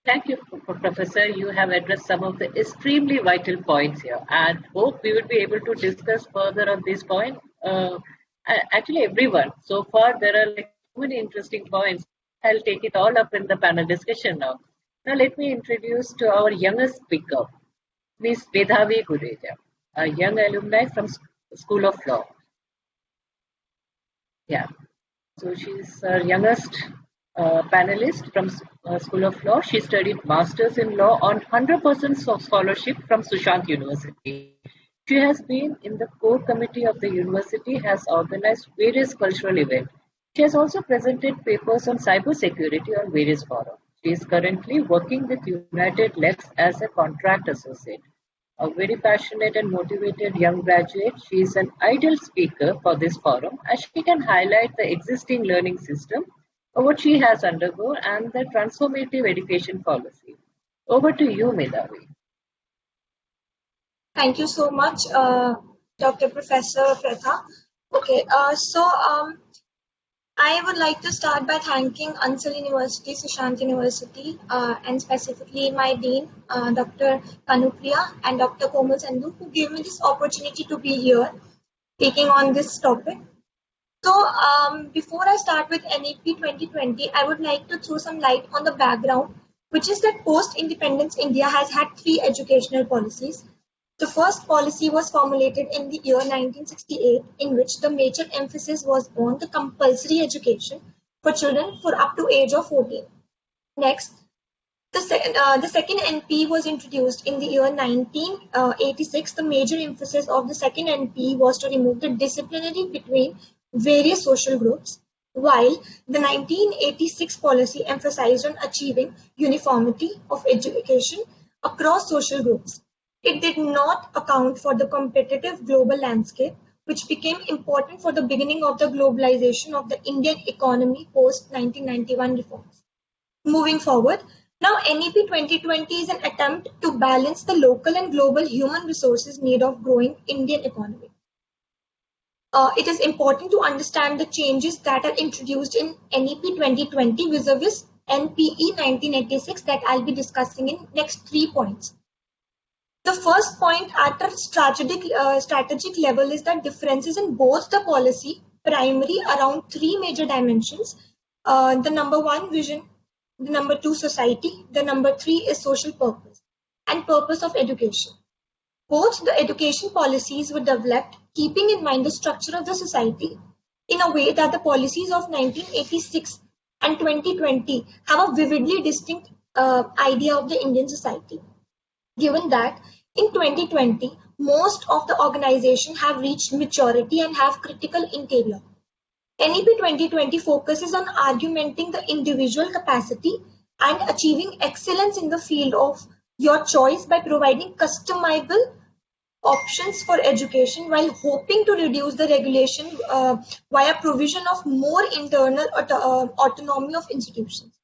Thank you, Professor. You have addressed some of the extremely vital points here, and hope we will be able to discuss further on this point. Actually, everyone. So far, there are like so many interesting points. I'll take it all up in the panel discussion now. Now, let me introduce to our youngest speaker, Ms. Medha Sethi, a young alumni from School of Law. Yeah. So she's our youngest panelist from School of Law. She studied Masters in Law on 100% scholarship from Sushant University. She has been in the core committee of the university, has organized various cultural events. She has also presented papers on cybersecurity on various forums. She is currently working with United Lex as a contract associate. A very passionate and motivated young graduate, she is an ideal speaker for this forum as she can highlight the existing learning system, what she has undergone, and the transformative education policy. Over to you, Medhavi. Thank you so much, Dr. Professor Preetha. Okay, I would like to start by thanking Ansal University, Sushant University, and specifically my dean, Dr. Kanupriya and Dr. Komal Sandhu, who gave me this opportunity to be here, taking on this topic. So, before I start with NEP 2020, I would like to throw some light on the background, which is that post-independence India has had 3 educational policies. The first policy was formulated in the year 1968, in which the major emphasis was on the compulsory education for children for up to age of 14. Next, the second NP was introduced in the year 1986. The major emphasis of the second NP was to remove the disciplinary between various social groups, while the 1986 policy emphasized on achieving uniformity of education across social groups. It did not account for the competitive global landscape, which became important for the beginning of the globalization of the Indian economy post-1991 reforms. Moving forward, now NEP 2020 is an attempt to balance the local and global human resources need of growing Indian economy. It is important to understand the changes that are introduced in NEP 2020 vis-a-vis NPE 1986 that I'll be discussing in next 3 points. The first point at a strategic level is that differences in both the policy primary around 3 major dimensions. The number 1, vision, the number 2, society, the number 3 is social purpose and purpose of education. Both the education policies were developed keeping in mind the structure of the society in a way that the policies of 1986 and 2020 have a vividly distinct idea of the Indian society. Given that in 2020, most of the organizations have reached maturity and have critical interior. NEP 2020 focuses on augmenting the individual capacity and achieving excellence in the field of your choice by providing customizable options for education while hoping to reduce the regulation via provision of more internal autonomy of institutions.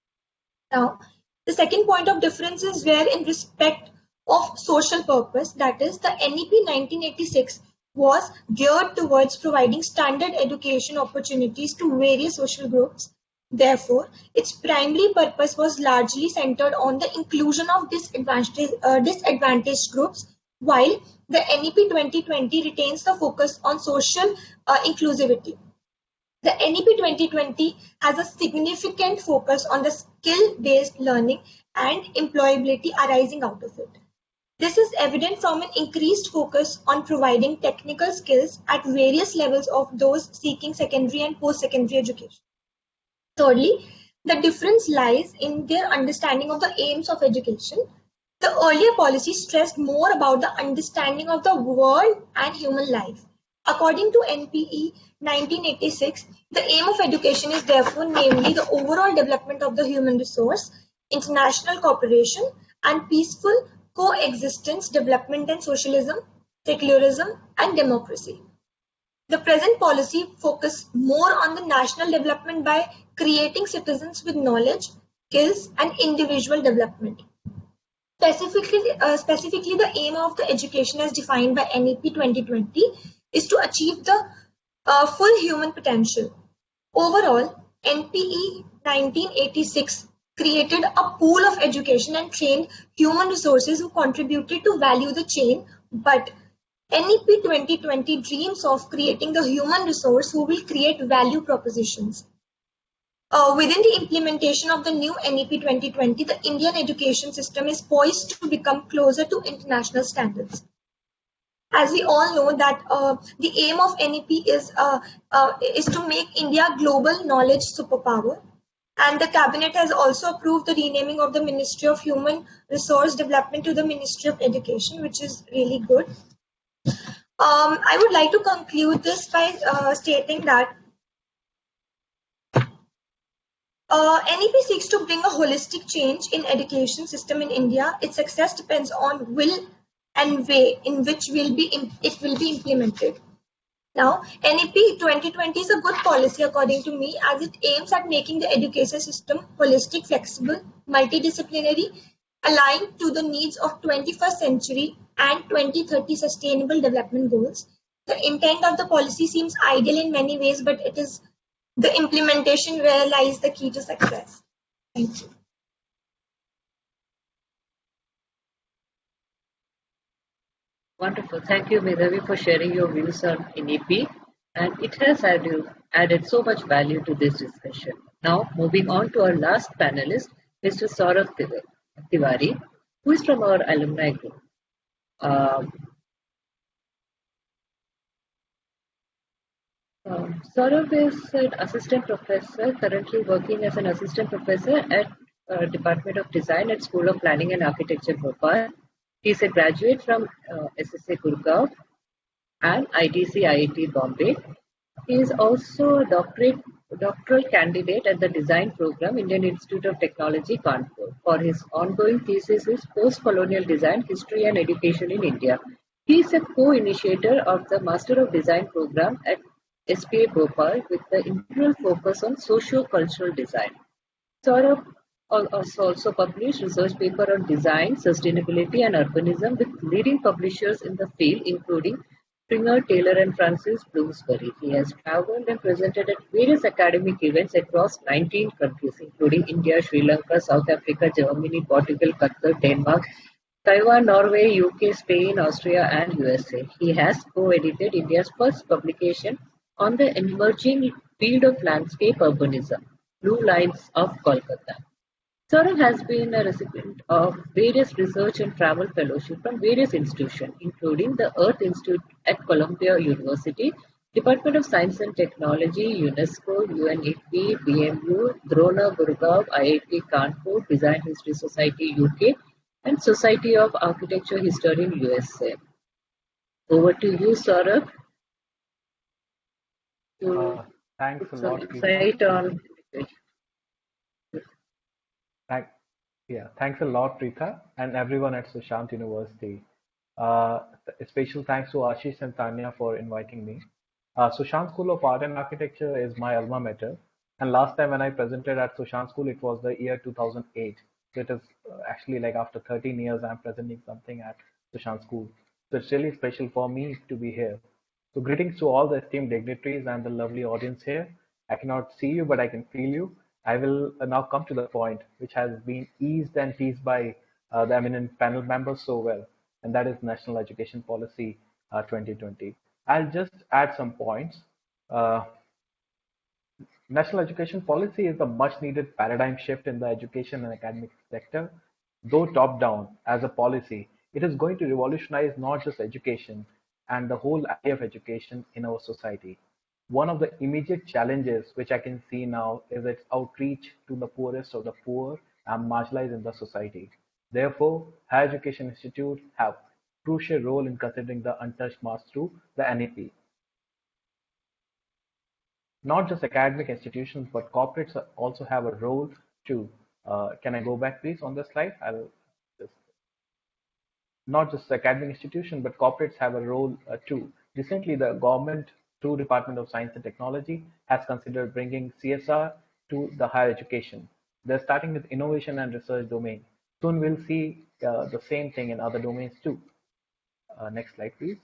Now, the second point of difference is where in respect of social purpose, that is the NEP 1986 was geared towards providing standard education opportunities to various social groups. Therefore, its primary purpose was largely centered on the inclusion of disadvantaged groups, while the NEP 2020 retains the focus on social inclusivity. The NEP 2020 has a significant focus on the skill-based learning and employability arising out of it. This is evident from an increased focus on providing technical skills at various levels of those seeking secondary and post-secondary education. Thirdly, The difference lies in their understanding of the aims of education. The earlier policy stressed more about the understanding of the world and human life. According to NPE 1986, the aim of education is therefore namely the overall development of the human resource, international cooperation, and peaceful coexistence, development and socialism, secularism, and democracy. The present policy focuses more on the national development by creating citizens with knowledge, skills, and individual development. Specifically, the aim of the education as defined by NEP 2020 is to achieve the full human potential. Overall, NPE 1986 created a pool of education and trained human resources who contributed to value the chain, but NEP 2020 dreams of creating the human resource who will create value propositions. Within the implementation of the new NEP 2020, the Indian education system is poised to become closer to international standards. As we all know that the aim of NEP is to make India a global knowledge superpower. And the cabinet has also approved the renaming of the Ministry of Human Resource Development to the Ministry of Education, which is really good. I would like to conclude this by stating that NEP seeks to bring a holistic change in education system in India. Its success depends on will and way in which it will be implemented. Now, NEP 2020 is a good policy according to me, as it aims at making the education system holistic, flexible, multidisciplinary, aligned to the needs of 21st century and 2030 sustainable development goals. The intent of the policy seems ideal in many ways, but it is the implementation where lies the key to success. Thank you. Wonderful. Thank you, Medhavi, for sharing your views on NEP. And it has added so much value to this discussion. Now, moving on to our last panelist, Mr. Saurav Tiwari, who is from our alumni group. Saurav is an assistant professor, currently working as an assistant professor at Department of Design at School of Planning and Architecture, Bhopal. He is a graduate from SSA Gurugram and ITC IIT Bombay. He is also a doctoral candidate at the Design Program, Indian Institute of Technology, Kanpur. For his ongoing thesis is Post-Colonial Design, History and Education in India. He is a co-initiator of the Master of Design program at SPA Bhopal with the integral focus on socio-cultural design. Saurabh also published research paper on design, sustainability and urbanism with leading publishers in the field including Springer, Taylor and Francis Bloomsbury. He has traveled and presented at various academic events across 19 countries including India, Sri Lanka, South Africa, Germany, Portugal, Qatar, Denmark, Taiwan, Norway, UK, Spain, Austria and USA. He has co-edited India's first publication on the emerging field of landscape urbanism, Blue Lines of Kolkata. Saurav has been a recipient of various research and travel fellowships from various institutions, including the Earth Institute at Columbia University, Department of Science and Technology, UNESCO, UNEP, BMU, Drona, Gurugram, IIT Kanpur, Design History Society, UK, and Society of Architecture Historian, USA. Over to you, Saurav. Thanks a lot, insight on Thanks a lot, Preetha, and everyone at Sushant University. A special thanks to Ashish and Tanya for inviting me. Sushant School of Art and Architecture is my alma mater, and last time when I presented at Sushant School, it was the year 2008. So it is actually like after 13 years, I'm presenting something at Sushant School. So it's really special for me to be here. So greetings to all the esteemed dignitaries and the lovely audience here. I cannot see you, but I can feel you. I will now come to the point, which has been eased and teased by the eminent panel members so well, and that is National Education Policy 2020. I'll just add some points. National Education Policy is a much needed paradigm shift in the education and academic sector. Though top down as a policy, it is going to revolutionize not just education and the whole idea of education in our society. One of the immediate challenges which I can see now is its outreach to the poorest of the poor and marginalized in the society. Therefore, higher education institutes have crucial role in considering the untouched mass through the NEP. Not just academic institutions, but corporates also have a role too. Can I go back, please, on the slide? I'll just not just academic institutions, but corporates have a role too. Recently, the government, through Department of Science and Technology, has considered bringing CSR to the higher education. They're starting with innovation and research domain. Soon we'll see the same thing in other domains too. Next slide, please.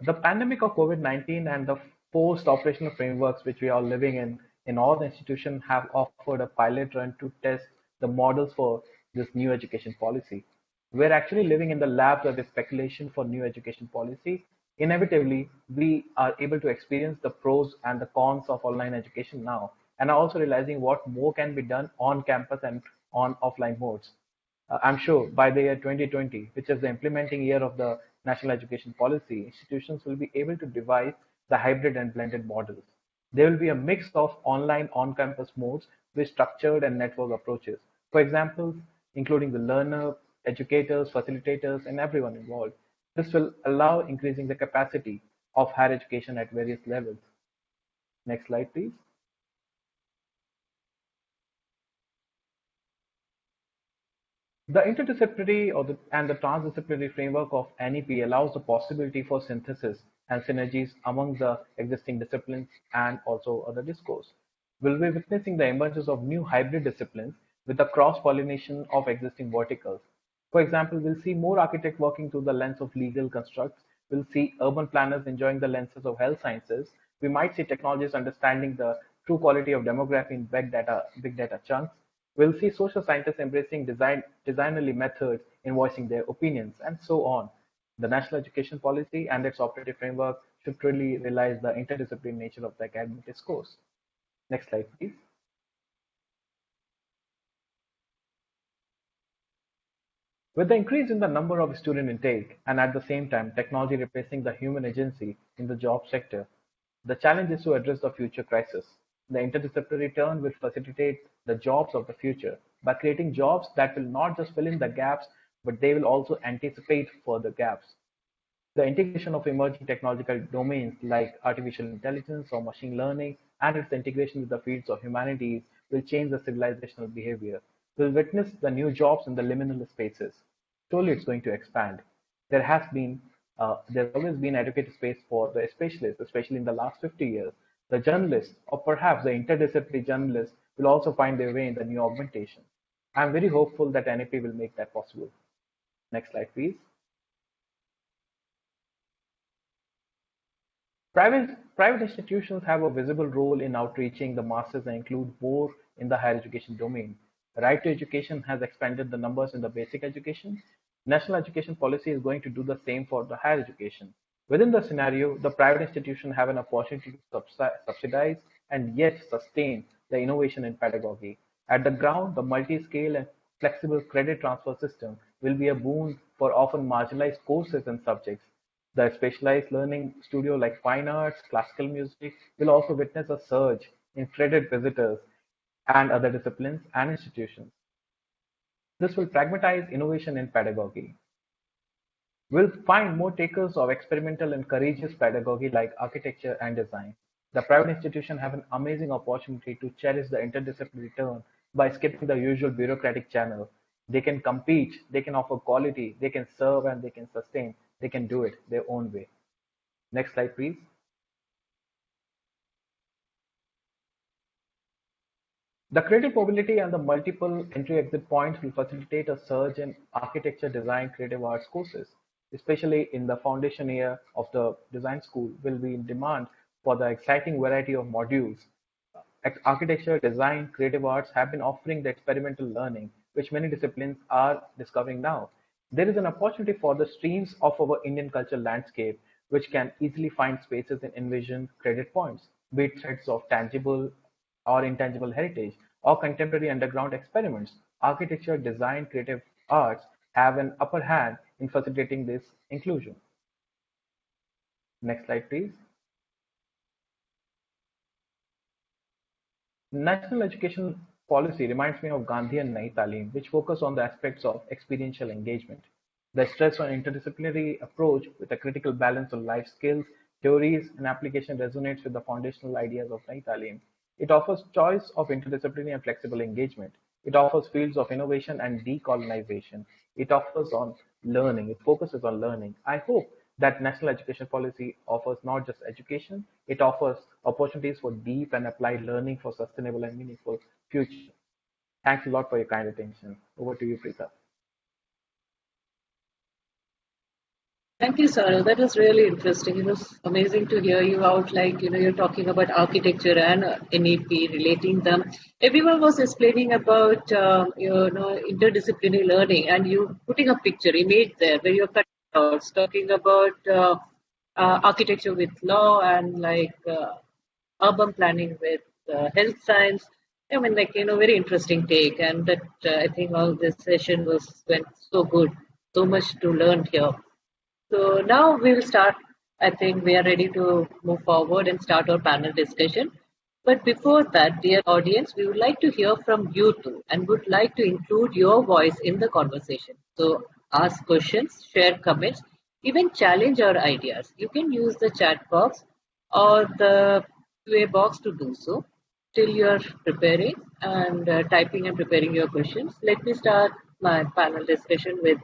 The pandemic of COVID-19 and the post-operational frameworks which we are living in all the institutions have offered a pilot run to test the models for this new education policy. We're actually living in the labs of the speculation for new education policy. Inevitably, we are able to experience the pros and the cons of online education now, and are also realizing what more can be done on campus and on offline modes. I'm sure by the year 2020, which is the implementing year of the National Education Policy, institutions will be able to devise the hybrid and blended models. There will be a mix of online on-campus modes with structured and network approaches. For example, including the learner, educators, facilitators, and everyone involved. This will allow increasing the capacity of higher education at various levels. Next slide, please. The interdisciplinary and the transdisciplinary framework of NEP allows the possibility for synthesis and synergies among the existing disciplines and also other discourse. We'll be witnessing the emergence of new hybrid disciplines with the cross-pollination of existing verticals. For example, we'll see more architects working through the lens of legal constructs. We'll see urban planners enjoying the lenses of health sciences. We might see technologists understanding the true quality of demography in big data chunks. We'll see social scientists embracing designerly methods in voicing their opinions, and so on. The national education policy and its operative framework should truly realize the interdisciplinary nature of the academic discourse. Next slide, please. With the increase in the number of student intake and at the same time technology replacing the human agency in the job sector, the challenge is to address the future crisis. The interdisciplinary turn will facilitate the jobs of the future by creating jobs that will not just fill in the gaps, but they will also anticipate further gaps. The integration of emerging technological domains like artificial intelligence or machine learning and its integration with the fields of humanities will change the civilizational behavior. We'll witness the new jobs in the liminal spaces. Surely it's going to expand. There's always been adequate space for the specialists, especially in the last 50 years. The journalists, or perhaps the interdisciplinary journalists, will also find their way in the new augmentation. I'm very hopeful that NEP will make that possible. Next slide, please. Private institutions have a visible role in outreaching the masses and include more in the higher education domain. The right to education has expanded the numbers in the basic education. National education policy is going to do the same for the higher education. Within the scenario, the private institutions have an opportunity to subsidize and yet sustain the innovation in pedagogy. At the ground, the multi-scale and flexible credit transfer system will be a boon for often marginalized courses and subjects. The specialized learning studio like fine arts, classical music will also witness a surge in credit visitors and other disciplines and institutions. This will pragmatize innovation in pedagogy. We'll find more takers of experimental and courageous pedagogy like architecture and design. The private institutions have an amazing opportunity to cherish the interdisciplinary turn by skipping the usual bureaucratic channel. They can compete, they can offer quality, they can serve and they can sustain. They can do it their own way. Next slide, please. The creative mobility and the multiple entry-exit points will facilitate a surge in architecture, design, creative arts courses, especially in the foundation year of the design school will be in demand for the exciting variety of modules. Architecture, design, creative arts have been offering the experimental learning, which many disciplines are discovering now. There is an opportunity for the streams of our Indian cultural landscape, which can easily find spaces in envisioned credit points, be it threads of tangible or intangible heritage, or contemporary underground experiments. Architecture, design, creative arts have an upper hand in facilitating this inclusion. Next slide, please. National education policy reminds me of Gandhian Nai Talim, which focus on the aspects of experiential engagement. The stress on interdisciplinary approach with a critical balance of life skills, theories, and application resonates with the foundational ideas of Nai Talim. It offers choice of interdisciplinary and flexible engagement. It offers fields of innovation and decolonization. It offers on learning. It focuses on learning. I hope that national education policy offers not just education, it offers opportunities for deep and applied learning for sustainable and meaningful future. Thanks a lot for your kind attention. Over to you, Preetha. Thank you, Saurav. That was really interesting. It was amazing to hear you out. Like, you're talking about architecture and NEP, relating them. Everyone was explaining about, interdisciplinary learning, and you putting a picture, image there where you're cutting out, talking about architecture with law and urban planning with health science. I mean, very interesting take. And that I think all this session went so good. So much to learn here. So now we will start. I think we are ready to move forward and start our panel discussion. But before that, dear audience, we would like to hear from you too and would like to include your voice in the conversation. So ask questions, share comments, even challenge our ideas. You can use the chat box or the QA box to do so till you are preparing and typing and preparing your questions. Let me start my panel discussion with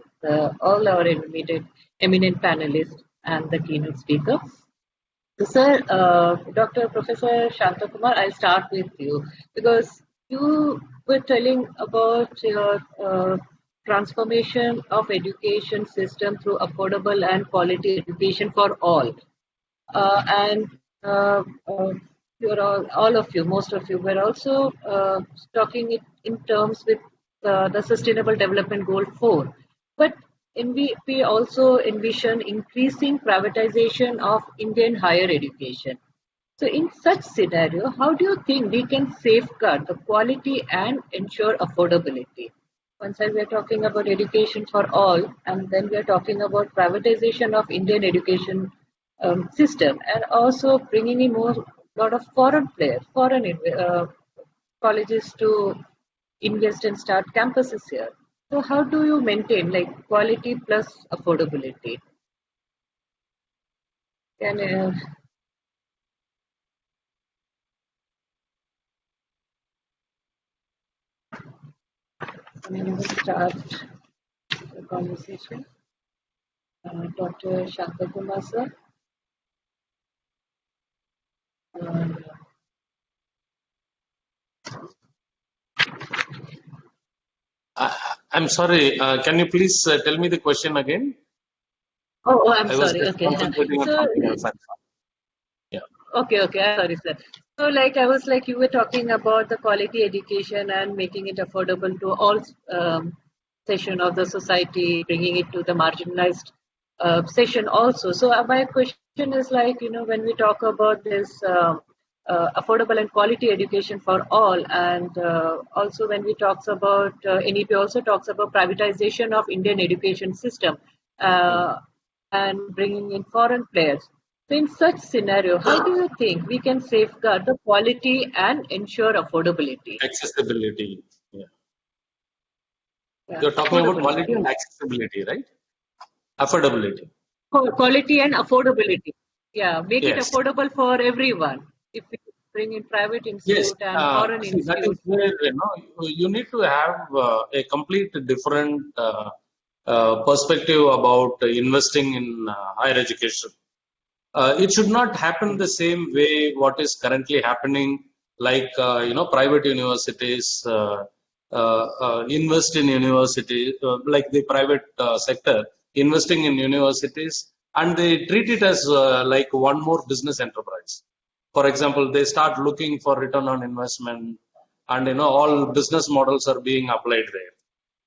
all our eminent panelists and the keynote speaker. So, sir, Dr. Professor Shanta Kumar, I'll start with you because you were telling about your transformation of education system through affordable and quality education for all. And you're all of you, most of you, were also talking it in terms with the Sustainable Development Goal 4. But we also envision increasing privatization of Indian higher education. So in such scenario, how do you think we can safeguard the quality and ensure affordability? One side we are talking about education for all, and then we are talking about privatization of Indian education system, and also bringing in lot of foreign players, foreign colleges to invest and start campuses here. So how do you maintain quality plus affordability? Can anyone start the conversation? Dr. Shanta Kumar, sir. I'm sorry. Can you please tell me the question again? Oh, I'm sorry. Okay. So, yeah. Okay. Sorry, sir. So, you were talking about the quality education and making it affordable to all section of the society, bringing it to the marginalized section also. So, my question is when we talk about this affordable and quality education for all, and also when we talks about NEP also talks about privatization of Indian education system and bringing in foreign players. So in such scenario, how do you think we can safeguard the quality and ensure affordability? Accessibility. Yeah. You're talking about quality and accessibility, right? Affordability. Quality and affordability. Yeah, make it affordable for everyone. If we bring in private institute and foreign institute. That is where you need to have a complete different perspective about investing in higher education. It should not happen the same way what is currently happening, private universities invest in universities, like the private sector investing in universities, and they treat it as like one more business enterprise. For example, they start looking for return on investment, and all business models are being applied there.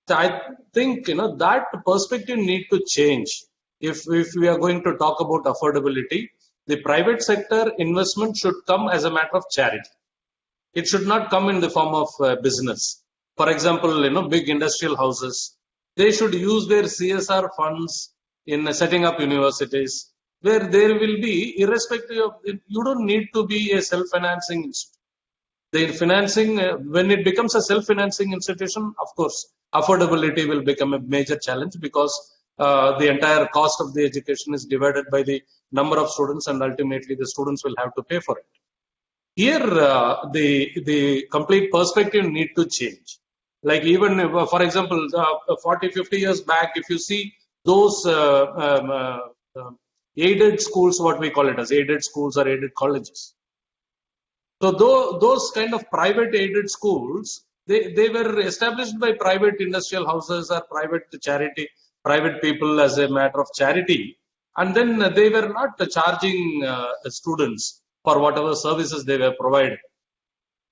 So I think that perspective need to change. If we are going to talk about affordability, the private sector investment should come as a matter of charity. It should not come in the form of business. For example, big industrial houses, they should use their CSR funds in setting up universities. where there will be, irrespective of, you don't need to be a self-financing institution. The financing, when it becomes a self-financing institution, of course, affordability will become a major challenge because the entire cost of the education is divided by the number of students, and ultimately the students will have to pay for it. Here, the complete perspective need to change. Like even, for example, 40, 50 years back, if you see those aided schools, what we call it as aided schools or aided colleges. So those kind of private aided schools, they were established by private industrial houses or private people as a matter of charity. And then they were not charging students for whatever services they were providing.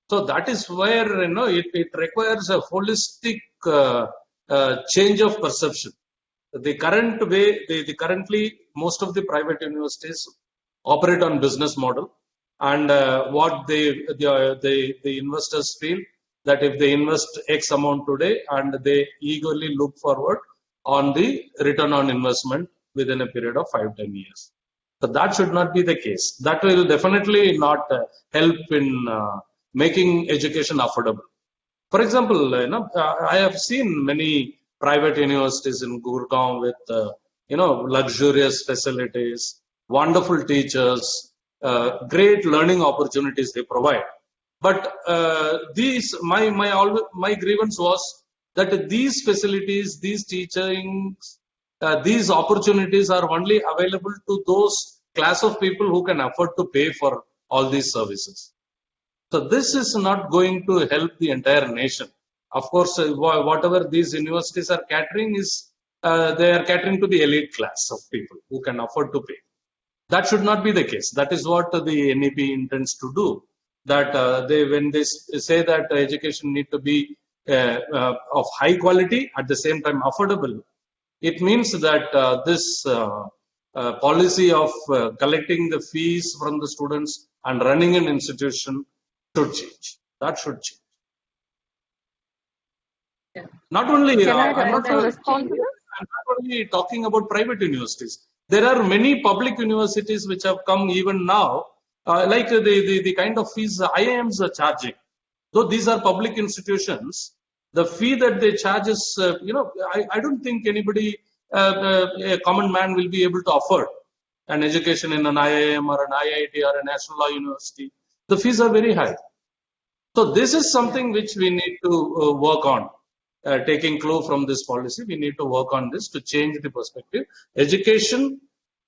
So that is where, it requires a holistic change of perception. The current way, currently most of the private universities operate on business model, and what the investors feel that if they invest X amount today, and they eagerly look forward on the return on investment within a period of 5-10 years. So that should not be the case. That will definitely not help in making education affordable. For example, I have seen many private universities in Gurugram with luxurious facilities, wonderful teachers, great learning opportunities they provide. But my grievance was that these facilities, these teachings, these opportunities are only available to those class of people who can afford to pay for all these services. So this is not going to help the entire nation. Of course, whatever these universities are catering is, they are catering to the elite class of people who can afford to pay. That should not be the case. That is what the NEP intends to do. That when they say that education need to be of high quality, at the same time affordable, it means that this policy of collecting the fees from the students and running an institution should change. That should change. Yeah. Not only, I'm not only talking about private universities. There are many public universities which have come even now, like the kind of fees IIMs are charging. Though these are public institutions, the fee that they charge is, I don't think anybody, a common man will be able to afford an education in an IIM or an IIT or a National Law University. The fees are very high. So this is something which we need to work on. Taking clue from this policy, we need to work on this to change the perspective. Education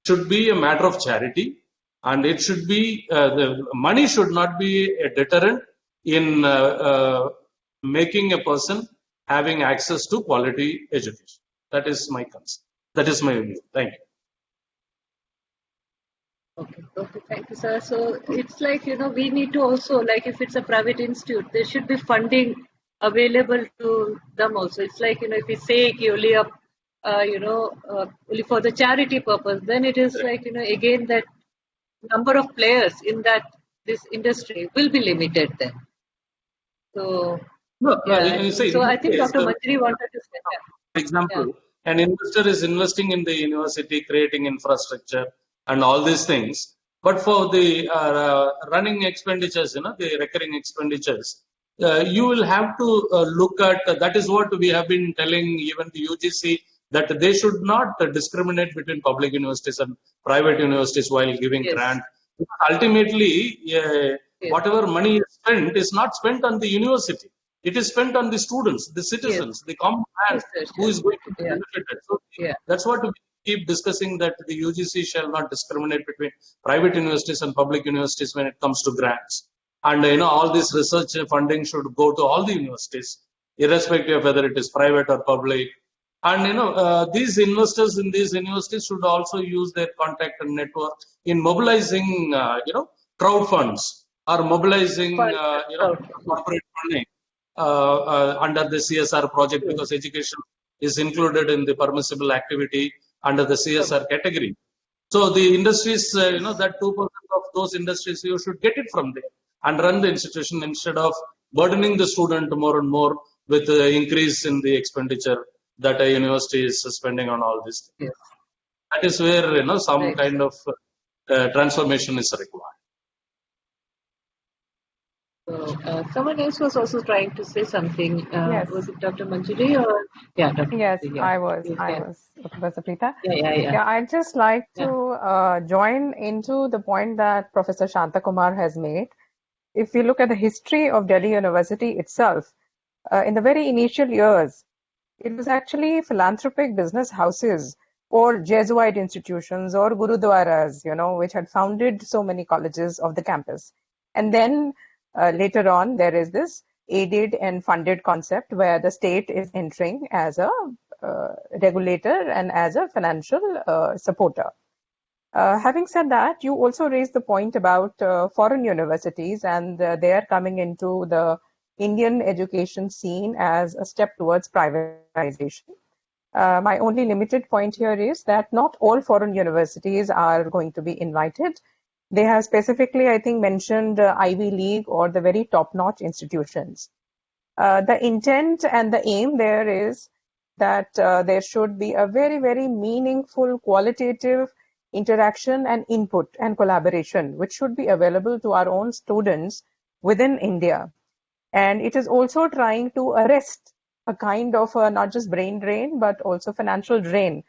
should be a matter of charity, and it should be, the money should not be a deterrent in making a person having access to quality education. That is my concern. That is my view. Thank you. Okay, thank you, sir. So it's like, we need to also, like if it's a private institute, there should be funding available to them also. It's like, if we say only up, only for the charity purpose, then it is like, again that number of players in this industry will be limited then. So, so I think Dr. Madhuri wanted to say that. For example, an investor is investing in the university, creating infrastructure and all these things. But for the running expenditures, the recurring expenditures, you will have to look at, that is what we have been telling even the UGC, that they should not discriminate between public universities and private universities while giving grant. Ultimately, whatever money is spent is not spent on the university. It is spent on the students, the citizens, the common man who is going to be benefited. So that's what we keep discussing, that the UGC shall not discriminate between private universities and public universities when it comes to grants. And all this research funding should go to all the universities, irrespective of whether it is private or public. And these investors in these universities should also use their contact and network in mobilizing, crowd funds or mobilizing, corporate funding under the CSR project, because education is included in the permissible activity under the CSR category. So the industries, that 2% of those industries, you should get it from there and run the institution instead of burdening the student more and more with the increase in the expenditure that a university is spending on all this. That is where some kind of transformation is required. So, someone else was also trying to say something. Yes. Was it Dr. Manjuri or Dr. Yes, Manjuri, I was, You can. Professor Preetha. Yeah. I'd just like to join into the point that Professor Shanta Kumar has made. If you look at the history of Delhi University itself, in the very initial years, it was actually philanthropic business houses or Jesuit institutions or gurudwaras, which had founded so many colleges of the campus. And then later on, there is this aided and funded concept where the state is entering as a regulator and as a financial supporter. Having said that, you also raised the point about foreign universities and they are coming into the Indian education scene as a step towards privatization. My only limited point here is that not all foreign universities are going to be invited. They have specifically, I think, mentioned Ivy League or the very top-notch institutions. The intent and the aim there is that there should be a very, very meaningful, qualitative interaction and input and collaboration, which should be available to our own students within India. And it is also trying to arrest a kind of not just brain drain, but also financial drain.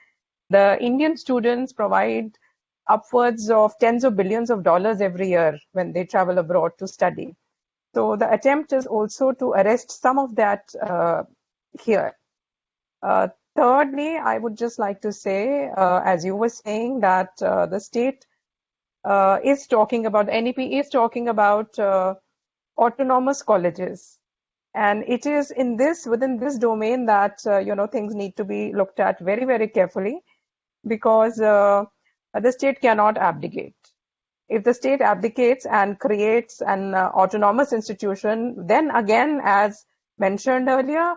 The Indian students provide upwards of tens of billions of dollars every year when they travel abroad to study. So the attempt is also to arrest some of that here. Thirdly, I would just like to say, as you were saying, that the state is talking about, NEP is talking about autonomous colleges. And it is within this domain that, things need to be looked at very, very carefully because the state cannot abdicate. If the state abdicates and creates an autonomous institution, then again, as mentioned earlier,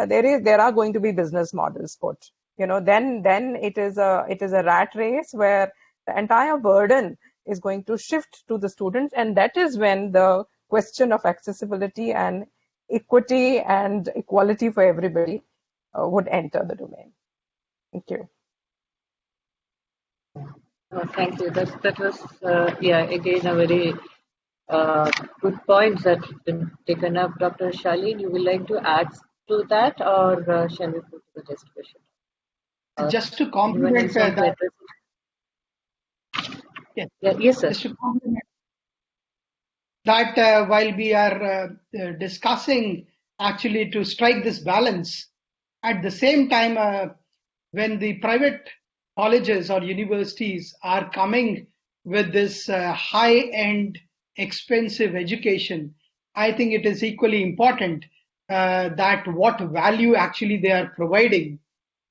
there are going to be business models put. Then it is a rat race where the entire burden is going to shift to the students, and that is when the question of accessibility and equity and equality for everybody would enter the domain. Thank you. Thank you. That was again a very good point that been taken up. Dr. Shaleen, you would like to add to that, or shall we put to the next question? Just to complement that. Yes, sir. Just to complement that, while we are discussing actually to strike this balance, at the same time, when the private colleges or universities are coming with this high-end, expensive education, I think it is equally important that what value actually they are providing,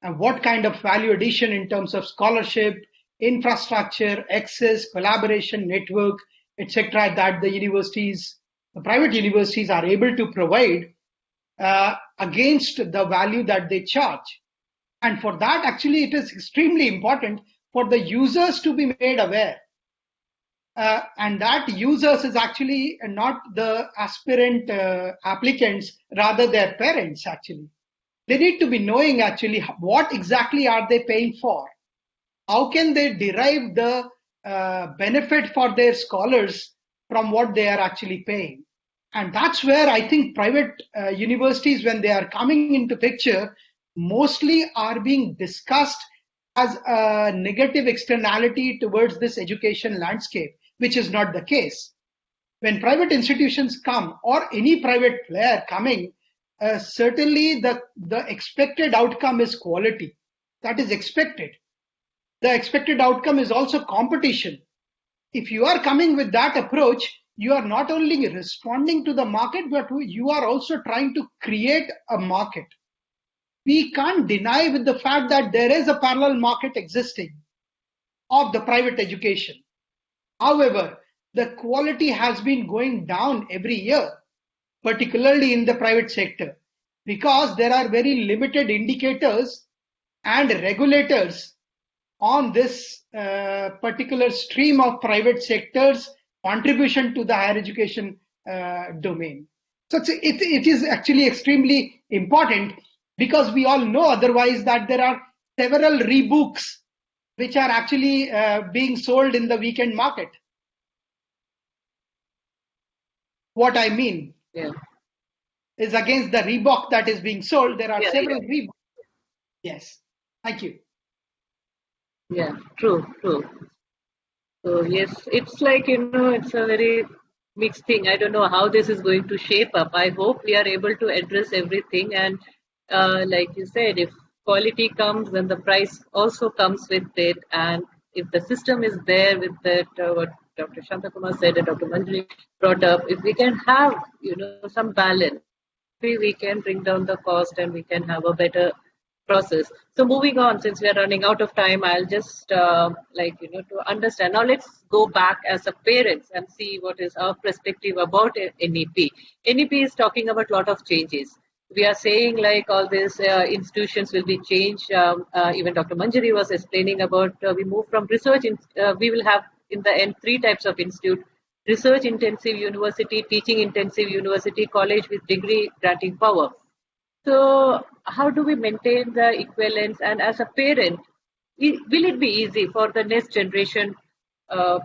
and what kind of value addition in terms of scholarship, infrastructure, access, collaboration, network, etc., that the private universities are able to provide against the value that they charge. And for that, actually, it is extremely important for the users to be made aware. And that users is actually not the aspirant applicants, rather their parents, actually. They need to be knowing actually what exactly are they paying for. How can they derive the benefit for their scholars from what they are actually paying? And that's where I think private universities, when they are coming into picture, mostly are being discussed as a negative externality towards this education landscape, which is not the case. When private institutions come, or any private player coming, certainly the expected outcome is quality. That is expected. The expected outcome is also competition. If you are coming with that approach, you are not only responding to the market, but you are also trying to create a market. We can't deny with the fact that there is a parallel market existing of the private education. However, the quality has been going down every year, particularly in the private sector, because there are very limited indicators and regulators on this particular stream of private sector's contribution to the higher education domain. So it is actually extremely important, because we all know otherwise that there are several rebooks which are actually being sold in the weekend market. What I mean is against the Reebok that is being sold. There are several Reebok. Yes. Thank you. Yeah, true, true. So yes, it's like, it's a very mixed thing. I don't know how this is going to shape up. I hope we are able to address everything. And like you said, if quality comes, then the price also comes with it. And if the system is there with that, what Dr. Kumar said and Dr. Madhuri brought up, if we can have, some balance, we can bring down the cost and we can have a better process. So moving on, since we are running out of time, I'll just to understand. Now let's go back as a parents and see what is our perspective about NEP. NEP is talking about a lot of changes. We are saying like all these institutions will be changed. Even Dr. Manjari was explaining about we move from research. We will have in the end three types of institute: research intensive university, teaching intensive university, college with degree granting power. So how do we maintain the equivalence? And as a parent, will it be easy for the next generation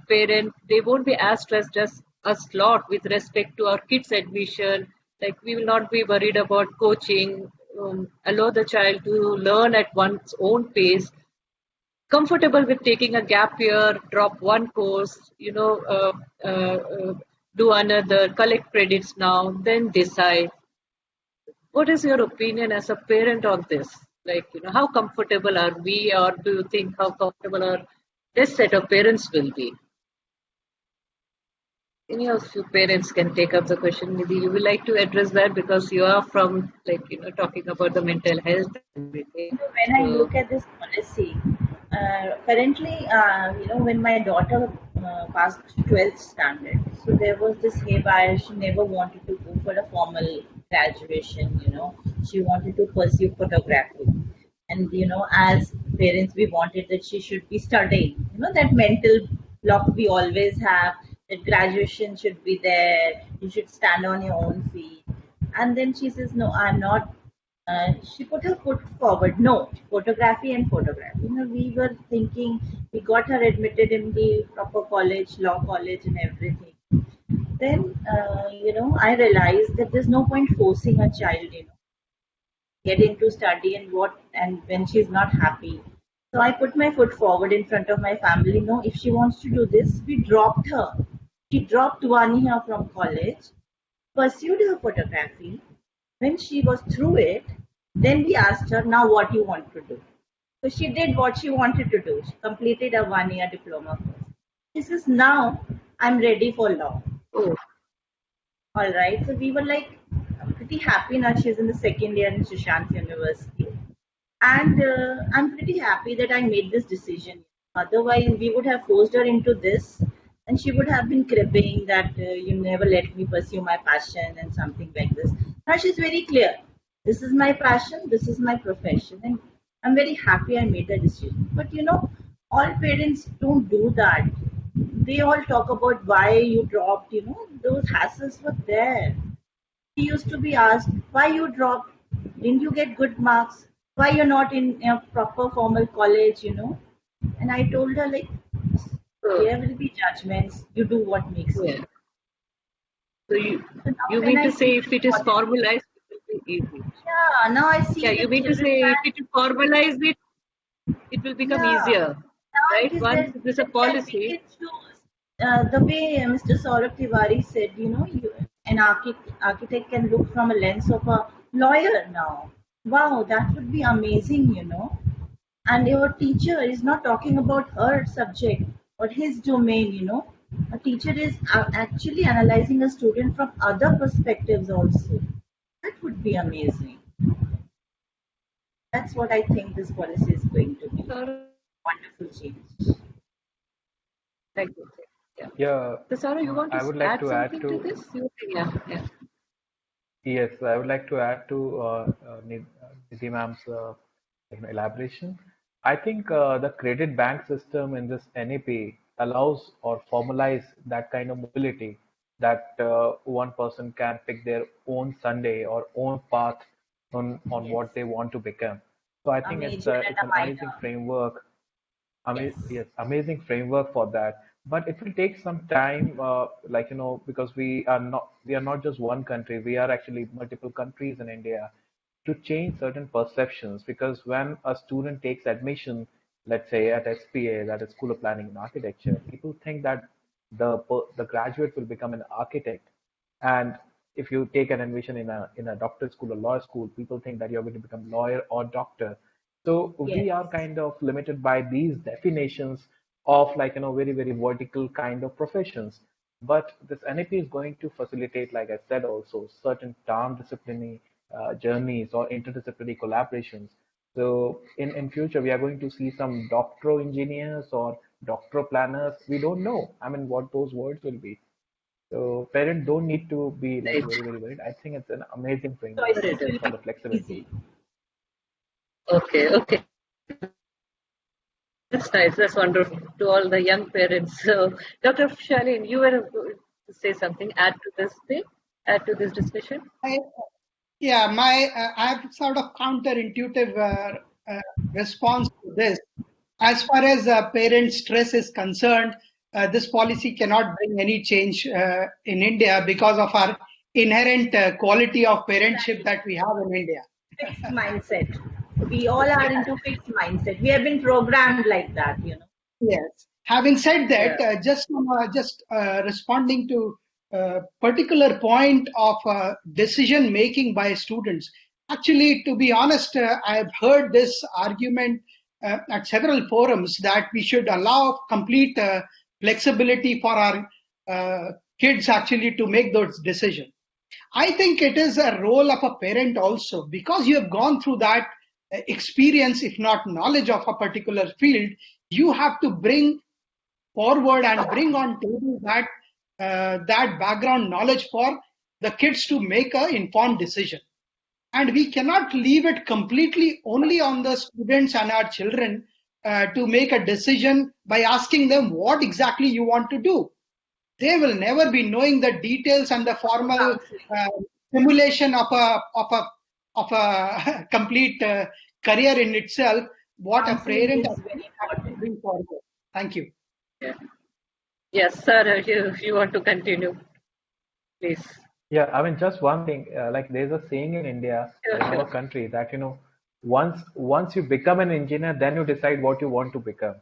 parent? They won't be as stressed as us lot with respect to our kids' admission. Like we will not be worried about coaching. Allow the child to learn at one's own pace. Comfortable with taking a gap year, drop one course, do another, collect credits now, then decide. What is your opinion as a parent on this? Like, how comfortable are we, or do you think how comfortable our this set of parents will be? Any of you parents can take up the question. Maybe you would like to address that because you are from, talking about the mental health and everything. When I look at this policy, currently, when my daughter passed 12th standard, so there was this haywire. She never wanted to go for a formal graduation. She wanted to pursue photography, and as parents, we wanted that she should be studying. That mental block we always have. That graduation should be there. You should stand on your own feet. And then she says, "No, I'm not." She put her foot forward. No, photography and photography. We were thinking, we got her admitted in the proper college, law college, and everything. Then, I realized that there's no point forcing a child, get into study and when she's not happy. So I put my foot forward in front of my family. No, if she wants to do this, we dropped her. She dropped 1 year from college, pursued her photography. When she was through it, then we asked her, now what you want to do? So she did what she wanted to do. She completed a 1 year diploma course. She says, now I'm ready for law. Oh. All right. So we were like pretty happy now. She's in the second year in Sushant University. And I'm pretty happy that I made this decision. Otherwise, we would have forced her into this and she would have been cribbing that you never let me pursue my passion and something like this. Now she's very clear. This is my passion. This is my profession. And I'm very happy I made the decision. But all parents don't do that. They all talk about why you dropped, those hassles were there. She used to be asked, why you dropped? Didn't you get good marks? Why you're not in a proper formal college, And I told her, like, there will be judgments. You do what makes sense. So you mean to say if it is formalized, it will be easy? Yeah, now I see. Yeah, you mean to say if it is formalized, it will become easier, right? Once there's a policy. The way Mr. Saurav Tiwari said, an architect can look from a lens of a lawyer now. Wow, that would be amazing, And your teacher is not talking about her subject or his domain, A teacher is actually analyzing a student from other perspectives also. That would be amazing. That's what I think this policy is going to be. Wonderful change. Thank you. Yeah, So, Sarah, you want to I would like to add something to this? Yeah. Yes, I would like to add to Nidhi ma'am's elaboration. I think the credit bank system in this NEP allows or formalize that kind of mobility that one person can pick their own Sunday or own path on what they want to become. So I think it's an amazing framework. amazing framework for that. But it will take some time, because we are not just one country. We are actually multiple countries in India to change certain perceptions. Because when a student takes admission, let's say at SPA, that is School of Planning and Architecture, people think that the graduate will become an architect. And if you take an admission in a doctor school or law school, people think that you're going to become lawyer or doctor. So we are kind of limited by these definitions of very, very vertical kind of professions. But this NAP is going to facilitate, like I said, also certain transdisciplinary journeys or interdisciplinary collaborations. So in future, we are going to see some doctoral engineers or doctoral planners. We don't know, what those words will be. So parents don't need to be like very, very worried. I think it's an amazing framework for the flexibility. Okay. That's nice. That's wonderful to all the young parents. So, Dr. Shalin, you were going to say something, add to this discussion? I have sort of counterintuitive response to this. As far as parent stress is concerned, this policy cannot bring any change in India because of our inherent quality of parentship that we have in India. Fixed mindset. We all are into fixed mindset. We have been programmed like that, Yes. Having said that, just responding to a particular point of decision making by students. Actually, to be honest, I've heard this argument at several forums that we should allow complete flexibility for our kids actually to make those decisions. I think it is a role of a parent also, because you have gone through that experience, if not knowledge of a particular field. You have to bring forward and bring on table that background knowledge for the kids to make an informed decision. And we cannot leave it completely only on the students and our children to make a decision by asking them what exactly you want to do. They will never be knowing the details and the formal simulation of a complete career in itself. What a parent has to bring forward. Thank you. Yes, sir. You want to continue, please? Yeah, just one thing. Like there's a saying in India, in our country, that once you become an engineer, then you decide what you want to become.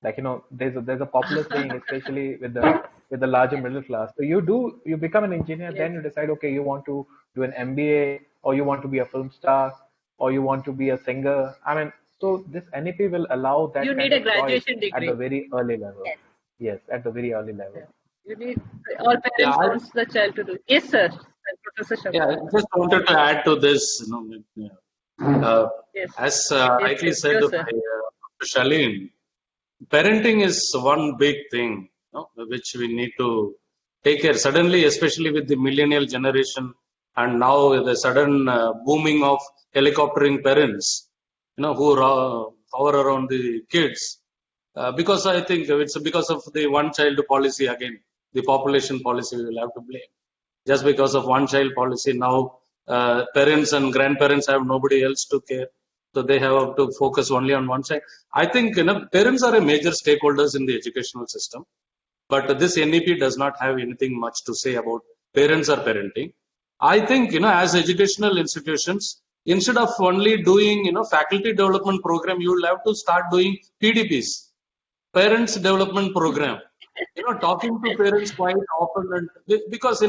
There's a popular saying, especially with the larger middle class. So you become an engineer, then you decide, okay, you want to do an MBA, or you want to be a film star, or you want to be a singer. So this NEP will allow that you kind need a of graduation choice degree at the very early level. Yes, at the very early level. You need all parents wants the child to do. Yes, sir. Professor Shaman. Yeah, I just wanted to add to this. As rightly said by Shalin, parenting is one big thing, which we need to take care. Suddenly, especially with the millennial generation, and now with the sudden booming of helicoptering parents, who hover around the kids. Because I think it's because of the one-child policy again, the population policy we will have to blame. Just because of one-child policy, now parents and grandparents have nobody else to care, so they have to focus only on one side. I think parents are a major stakeholders in the educational system, but this NEP does not have anything much to say about parents or parenting. I think as educational institutions, instead of only doing faculty development program, you will have to start doing PDPs. Parents development program, talking to parents quite often, and because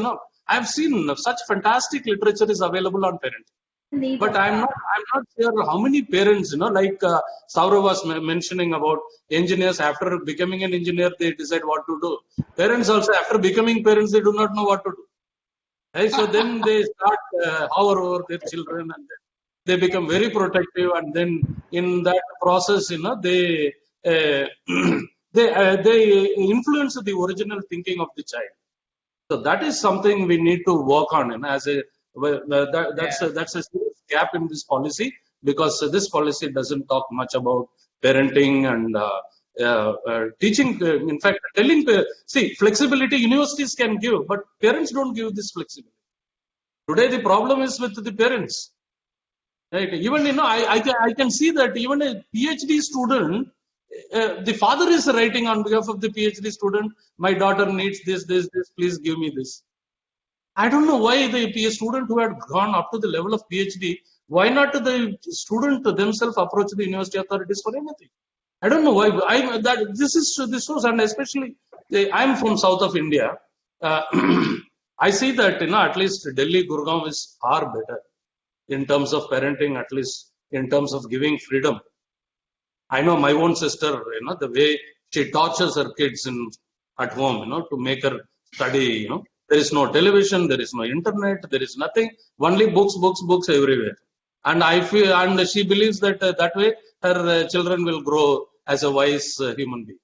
I've seen such fantastic literature is available on parenting, but I'm not sure how many parents, like Saurav was mentioning about engineers. After becoming an engineer, they decide what to do. Parents also, after becoming parents, they do not know what to do. Right? So then they start hover over their children, and they become very protective, and then in that process, they they influence the original thinking of the child. So that is something we need to work on. That's a serious gap in this policy, because this policy doesn't talk much about parenting and teaching. In fact, telling flexibility universities can give, but parents don't give this flexibility. Today the problem is with the parents. Right? Even I can see that even a PhD student, the father is writing on behalf of the PhD student, my daughter needs this, please give me this. I don't know why the PhD student who had gone up to the level of PhD, why not the student themselves approach the university authorities for anything? I don't know why. This shows, and especially I'm from south of India. I see that at least Delhi, Gurugram is far better in terms of parenting, at least in terms of giving freedom. I know my own sister, the way she tortures her kids at home, to make her study, there is no television, there is no internet, there is nothing, only books everywhere. And I feel, and she believes that that way her children will grow as a wise human being.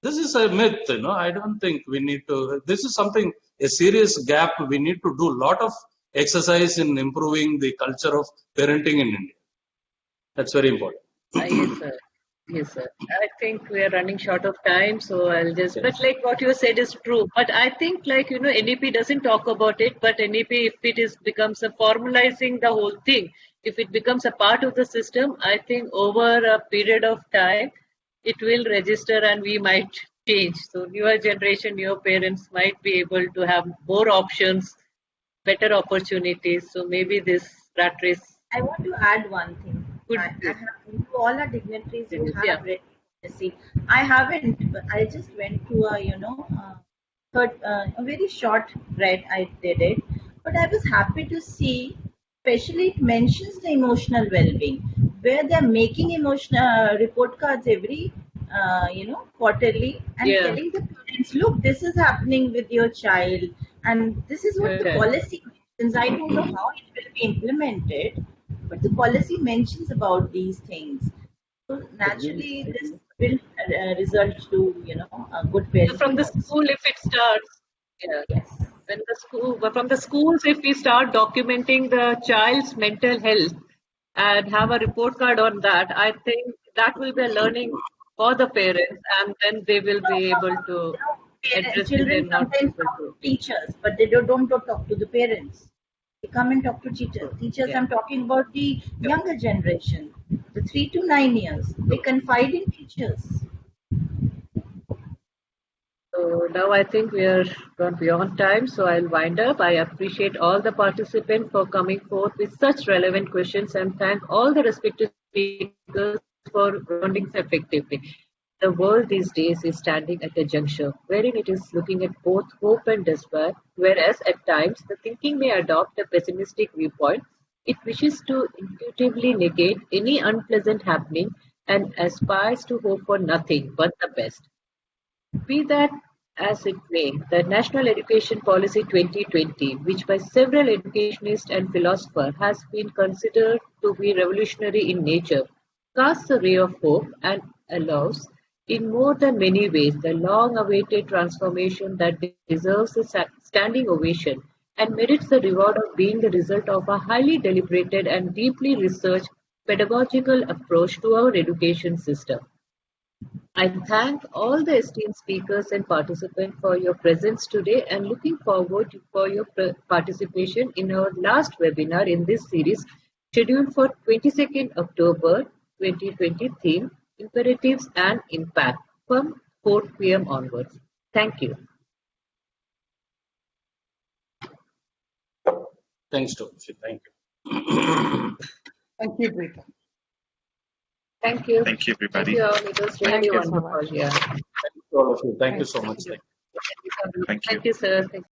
This is a myth, I don't think we need to, this is something, a serious gap. We need to do a lot of exercise in improving the culture of parenting in India. That's very important. Yes, sir. Yes, sir. I think we are running short of time, so I'll just. But like what you said is true. But I think NEP doesn't talk about it. But NEP, if it becomes a formalizing the whole thing, if it becomes a part of the system, I think over a period of time, it will register and we might change. So newer generation, newer parents might be able to have more options, better opportunities. So maybe this rat race. I want to add one thing. You all are dignitaries who have read policy. I haven't, but I just went to a very short read. I did it, but I was happy to see. Especially, it mentions the emotional well-being, where they're making emotional report cards every quarterly and telling the parents, look, this is happening with your child, and this is what the policy mentions. I don't know how it will be implemented, but the policy mentions about these things. So naturally, this will result to a good parenting. From the school, if it starts, yes. When from the schools, if we start documenting the child's mental health and have a report card on that, I think that will be a learning for the parents, and then they will be able to address children sometimes talk to teachers, but they don't talk to the parents. They come and talk to teachers. I'm talking about the younger generation, the 3 to 9 years. They confide in teachers. So now I think we are gone beyond time, so I'll wind up. I appreciate all the participants for coming forth with such relevant questions and thank all the respective speakers for responding so effectively. The world these days is standing at a juncture wherein it is looking at both hope and despair, whereas at times the thinking may adopt a pessimistic viewpoint. It wishes to intuitively negate any unpleasant happening and aspires to hope for nothing but the best. Be that as it may, the National Education Policy 2020, which by several educationists and philosophers has been considered to be revolutionary in nature, casts a ray of hope and allows, in more than many ways, the long-awaited transformation that deserves a standing ovation and merits the reward of being the result of a highly deliberated and deeply researched pedagogical approach to our education system. I thank all the esteemed speakers and participants for your presence today and looking forward for your participation in our last webinar in this series scheduled for 22nd October 2020 theme Imperatives and Impact from 4 p.m. onwards. Thank you. Thanks, Toshi. Thank you. Thank you, Preetha. Thank you. Thank you, everybody. Thank you all. It was really wonderful. Thank you all of you. Thank you so much. Thank you, sir. Thank you.